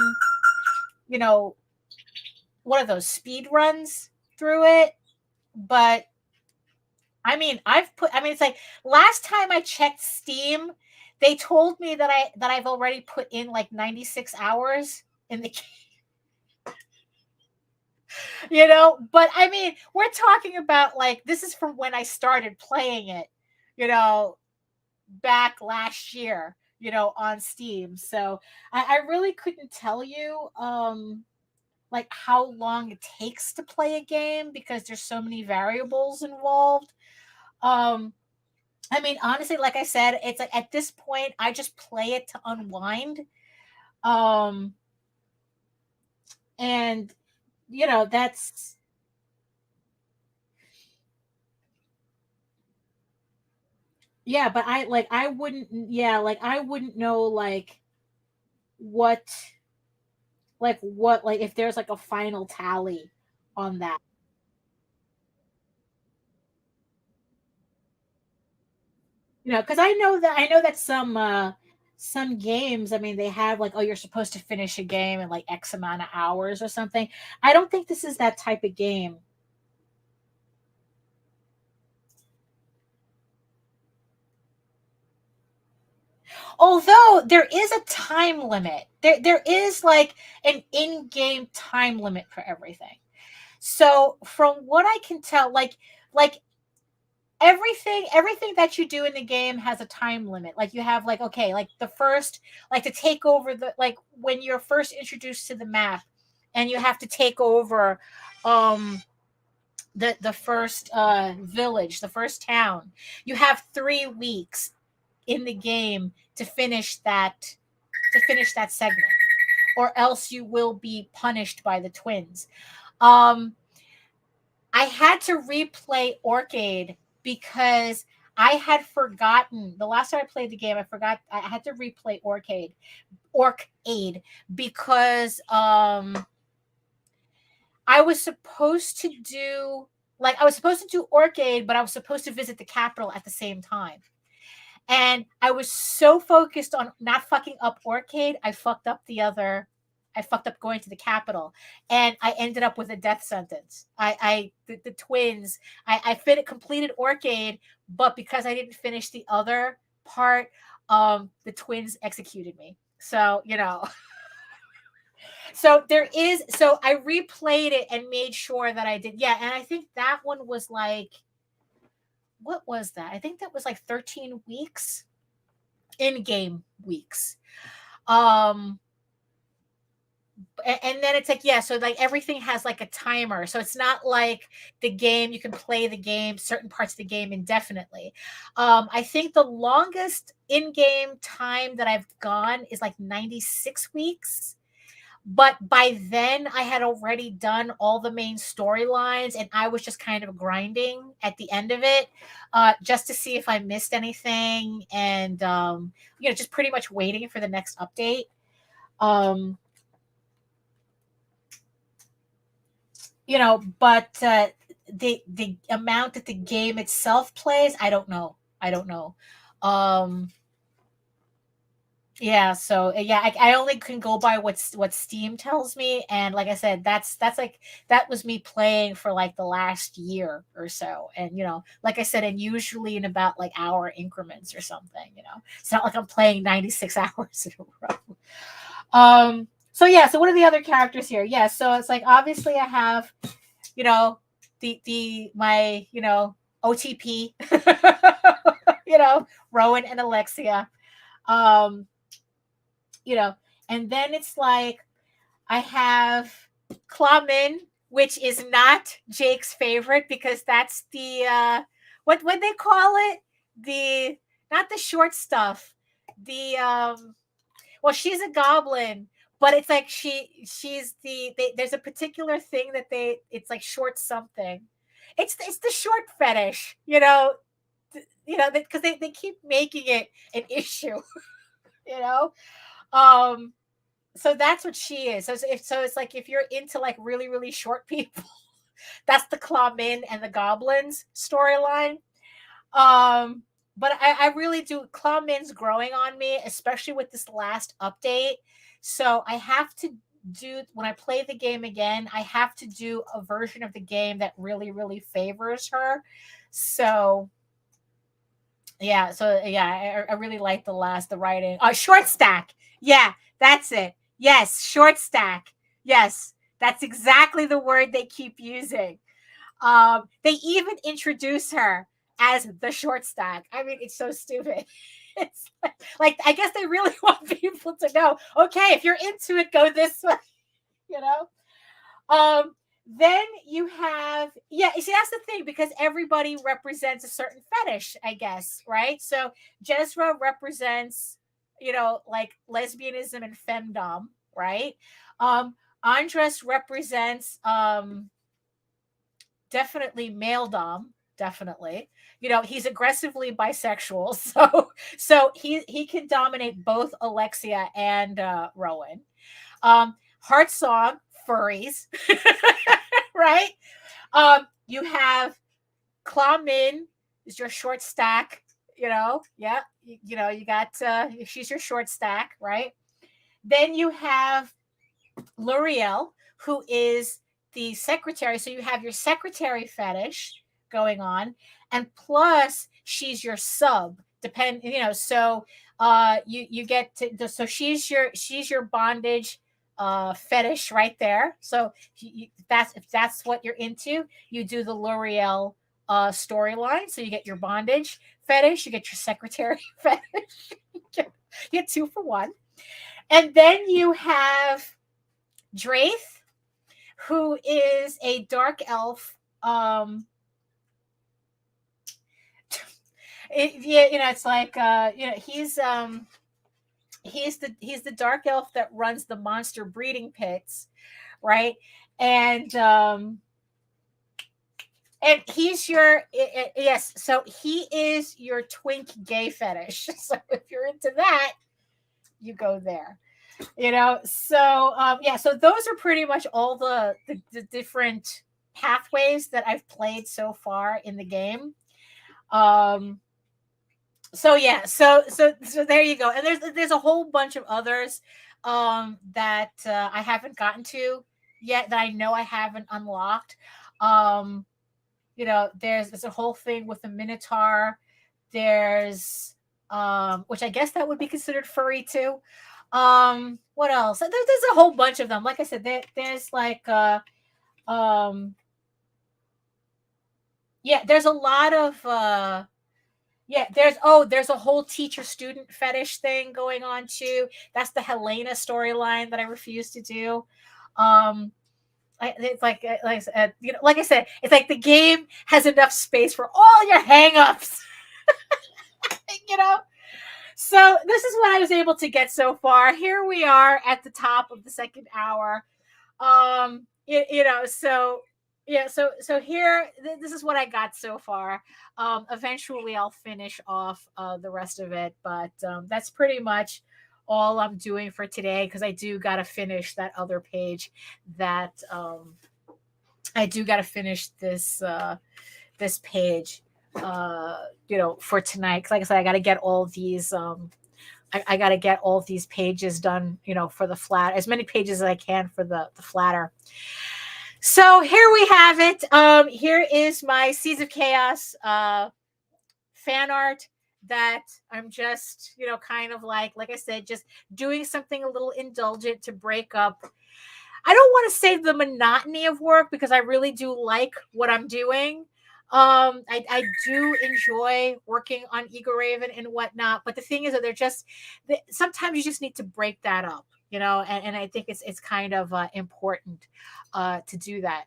what are those, speed runs through it, but I mean, it's like, last time I checked Steam, they told me that I've already put in like 96 hours in the game. But I mean, we're talking about like, this is from when I started playing it, back last year, on Steam. So I really couldn't tell you like how long it takes to play a game because there's so many variables involved. I mean, honestly, like I said, it's like at this point I just play it to unwind. And that's, yeah, but I wouldn't know like what if there's like a final tally on that. Because I know that some games, I mean, they have like, oh, you're supposed to finish a game in like X amount of hours or something. I don't think this is that type of game. Although there is a time limit. There is like an in-game time limit for everything. So from what I can tell, like everything that you do in the game has a time limit. Like you have like, okay, like the first, like to take over the, like when you're first introduced to the map and you have to take over the first village, the first town, you have 3 weeks in the game to finish that segment, or else you will be punished by the twins. I had to replay Orcade because I had forgotten the last time I played the game. I had to replay Orcade because I was supposed to do like I was supposed to do Orcade, but I was supposed to visit the capital at the same time. And I was so focused on not fucking up Orcade, I fucked up going to the capital, and I ended up with a death sentence. The twins, I completed Orcade, but because I didn't finish the other part, the twins executed me. So, you know, so I replayed it and made sure that I did. Yeah. And I think that one was like, what was that? I think that was like 13 weeks in-game weeks. And then it's like, yeah, so like everything has like a timer. So it's not like the game, you can play the game, certain parts of the game indefinitely. I think the longest in-game time that I've gone is like 96 weeks. But by then I had already done all the main storylines, and I was just kind of grinding at the end of it, just to see if I missed anything, and you know, just pretty much waiting for the next update. You know, but the amount that the game itself plays, I don't know. Yeah, so yeah, I only can go by what Steam tells me, and like I said, that's like, that was me playing for like the last year or so, and you know, like I said, and usually in about like hour increments or something. You know, it's not like I'm playing 96 hours in a row. So yeah, so what are the other characters here? Yeah, so it's like, obviously I have, you know, my, you know, OTP, you know, Rowan and Alexia. You know, and then it's like I have Clawmin, which is not Jake's favorite, because that's the what they call it? The, not the short stuff. The well, she's a goblin, but it's like she's there's a particular thing that it's like short something. It's the short fetish, you know, because they keep making it an issue, you know. So that's what she is. So it's like, if you're into like really, really short people, that's the Clawmin and the goblins storyline. But I really do, Clawmin's growing on me, especially with this last update. So I have to do, when I play the game again, I have to do a version of the game that really, really favors her. So yeah, I really like the writing. Short stack. Yeah, that's it. Yes, short stack. Yes, that's exactly the word they keep using. They even introduce her as the short stack. I mean, it's so stupid. It's like I guess they really want people to know, okay, if you're into it, go this way, you know? Then you have, yeah, you see, that's the thing, because everybody represents a certain fetish, I guess, right? So Jezra represents, you know, like lesbianism and femdom, right? Andres represents definitely maledom, definitely. You know, he's aggressively bisexual, so he can dominate both Alexia and Rowan. Heartsong, furries, right? You have Clawmin is your short stack, you know. Yeah, you know, you got she's your short stack, right? Then you have L'Oreal, who is the secretary. So you have your secretary fetish going on, and plus she's your sub. You know, so you get to, so she's your bondage fetish right there. So if that's what you're into, you do the L'Oreal storyline. So you get your bondage fetish, you get your secretary fetish. You get 2 for 1. And then you have Draith, who is a dark elf. You know, it's like you know, he's the dark elf that runs the monster breeding pits, right? And he's your yes, so he is your twink gay fetish. So if you're into that, you go there, you know. So yeah, so those are pretty much all the different pathways that I've played so far in the game. So yeah, so there you go. And there's a whole bunch of others that I haven't gotten to yet, that I know I haven't unlocked. You know, there's a whole thing with the Minotaur. There's which I guess that would be considered furry too. What else? There's a whole bunch of them. Like I said, there's like yeah, there's a lot of yeah, there's a whole teacher student fetish thing going on too. That's the Helena storyline that I refuse to do. It's like you know, like I said, it's like the game has enough space for all your hangups. You know. So this is what I was able to get so far. Here we are at the top of the second hour. You know, so yeah, so here, this is what I got so far. Eventually I'll finish off the rest of it, but that's pretty much all I'm doing for today, because I do got to finish that other page. That I do got to finish this this page, you know, for tonight. 'Cause like I said, I got to get all these. I got to get all these pages done, you know, for the flat, as many pages as I can for the flatter. So here we have it. Here is my Seeds of Chaos fan art that I'm just, you know, kind of like I said, just doing something a little indulgent to break up. I don't want to say the monotony of work, because I really do like what I'm doing. I do enjoy working on EGORAVEN and whatnot, but the thing is that they're just, sometimes you just need to break that up, you know, and I think it's kind of important to do that.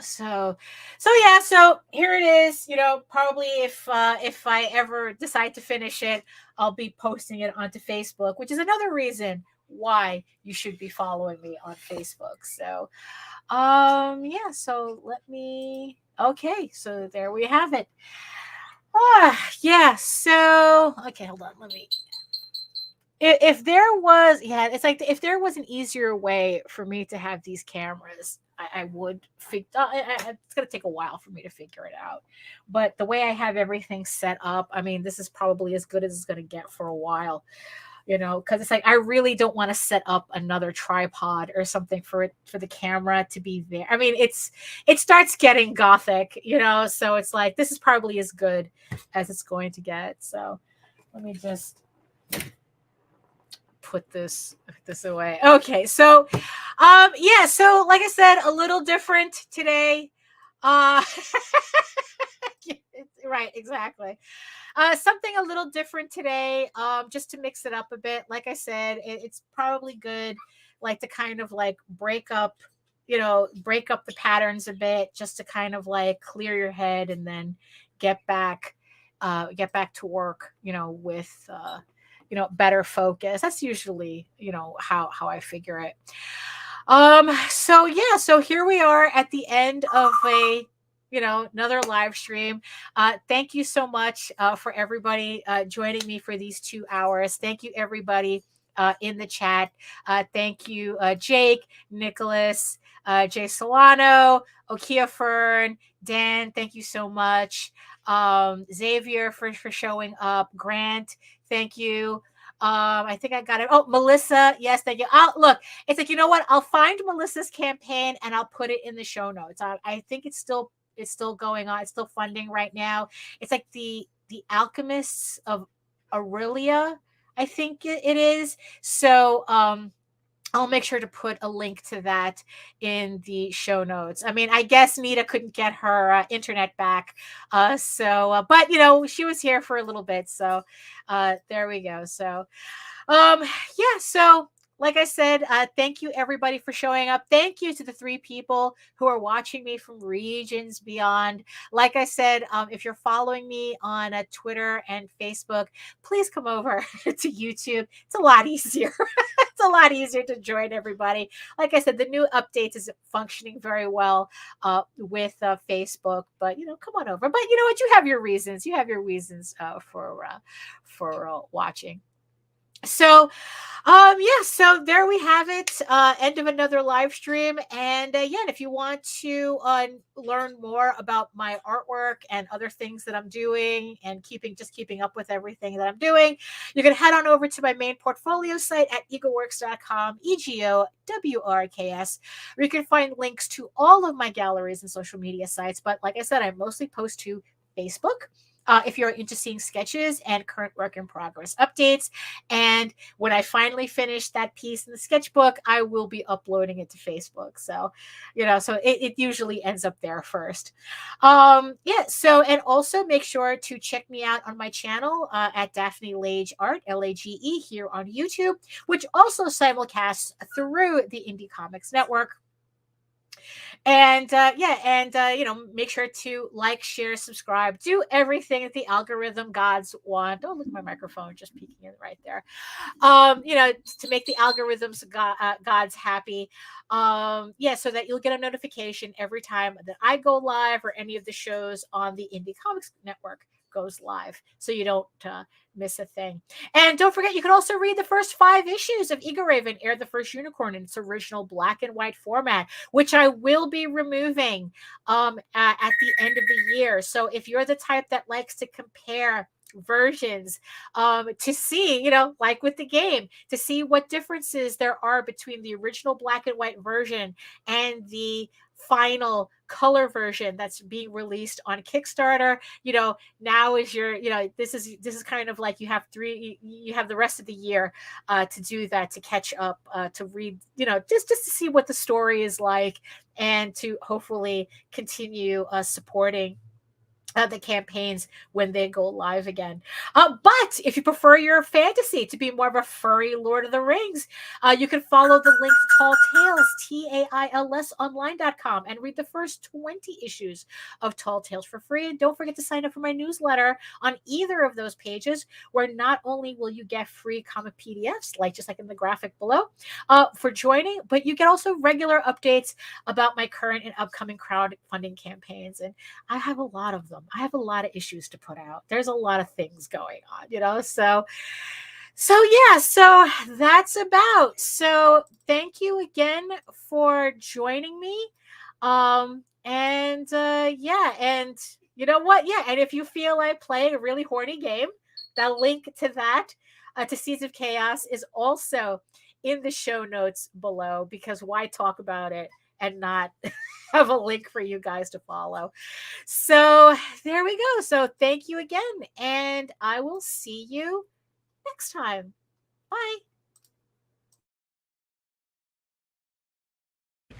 So yeah, so here it is. You know, probably if I ever decide to finish it, I'll be posting it onto Facebook, which is another reason why you should be following me on Facebook. So yeah, so let me, okay, so there we have it. Yeah, so okay, hold on, let me, if there was, yeah, it's like if there was an easier way for me to have these cameras, I would figure. It's gonna take a while for me to figure it out, but the way I have everything set up, I mean, this is probably as good as it's gonna get for a while, you know, because it's like I really don't want to set up another tripod or something for the camera to be there. I mean, it starts getting gothic, you know, so it's like this is probably as good as it's going to get. So let me just put this away. Okay, so yeah, so like I said, a little different today. Right, exactly. Something a little different today, just to mix it up a bit. Like I said, it's probably good, like to kind of like break up the patterns a bit, just to kind of like clear your head and then get back to work, you know, with you know, better focus. That's usually, you know, how I figure it. So yeah, so here we are at the end of another live stream. Thank you so much for everybody joining me for these 2 hours. Thank you everybody in the chat. Thank you Jake, Nicholas, Jay Solano, Okia Fern, Dan, thank you so much. Xavier for showing up. Grant, thank you. I think I got it. Oh, Melissa, yes, thank you. Look, it's like, you know what? I'll find Melissa's campaign and I'll put it in the show notes. I think it's still going on. It's still funding right now. It's like the Alchemists of Aurelia, I think it is. So I'll make sure to put a link to that in the show notes. I mean, I guess Nita couldn't get her internet back. But you know, she was here for a little bit. So there we go. So yeah, so like I said, thank you everybody for showing up. Thank you to the 3 people who are watching me from regions beyond. Like I said, if you're following me on Twitter and Facebook, please come over to YouTube. It's a lot easier. It's a lot easier to join everybody. Like I said, the new updates is functioning very well with Facebook, but you know, come on over. But you know what? You have your reasons. You have your reasons for watching. So Yeah, so there we have it. End of another live stream. And yeah, and if you want to learn more about my artwork and other things that I'm doing and keeping up with everything that I'm doing, you can head on over to my main portfolio site at egoworks.com, EGOWRKS, where you can find links to all of my galleries and social media sites. But like I said, I mostly post to Facebook. If you're into seeing sketches and current work in progress updates. And when I finally finish that piece in the sketchbook, I will be uploading it to Facebook. So, so it usually ends up there first. Yeah. So, and also make sure to check me out on my channel at Daphne Lage Art, Lage, here on YouTube, which also simulcasts through the Indie Comics Network. And make sure to like, share, subscribe, do everything that the algorithm gods want. Oh, look at my microphone just peeking in right there. To make the algorithms gods happy. So that you'll get a notification every time that I go live or any of the shows on the Indie Comics Network goes live, so you don't miss a thing. And don't forget, you can also read the first 5 issues of EGORAVEN, Air the First Unicorn, in its original black and white format, which I will be removing at the end of the year. So if you're the type that likes to compare versions to see, like with the game, to see what differences there are between the original black and white version and the final color version that's being released on Kickstarter, now is your, this is kind of like you have the rest of the year to do that, to catch up, to read, just to see what the story is like, and to hopefully continue supporting the campaigns when they go live again. But if you prefer your fantasy to be more of a furry Lord of the Rings, you can follow the link to Tall Tales, TAILS online.com, and read the first 20 issues of Tall Tales for free. And don't forget to sign up for my newsletter on either of those pages, where not only will you get free comic PDFs, just like in the graphic below, for joining, but you get also regular updates about my current and upcoming crowdfunding campaigns. And I have a lot of them. I have a lot of issues to put out. There's a lot of things going on, so yeah, so that's about. So thank you again for joining me. And you know what? Yeah. And if you feel like playing a really horny game, the link to that, to Seeds of Chaos, is also in the show notes below, because why talk about it and not have a link for you guys to follow. So there we go. So thank you again, and I will see you next time. Bye.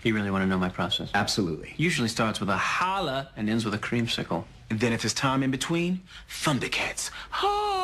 You really want to know my process? Absolutely. Usually starts with a holla and ends with a creamsicle. And then if there's time in between, Thundercats. Ha!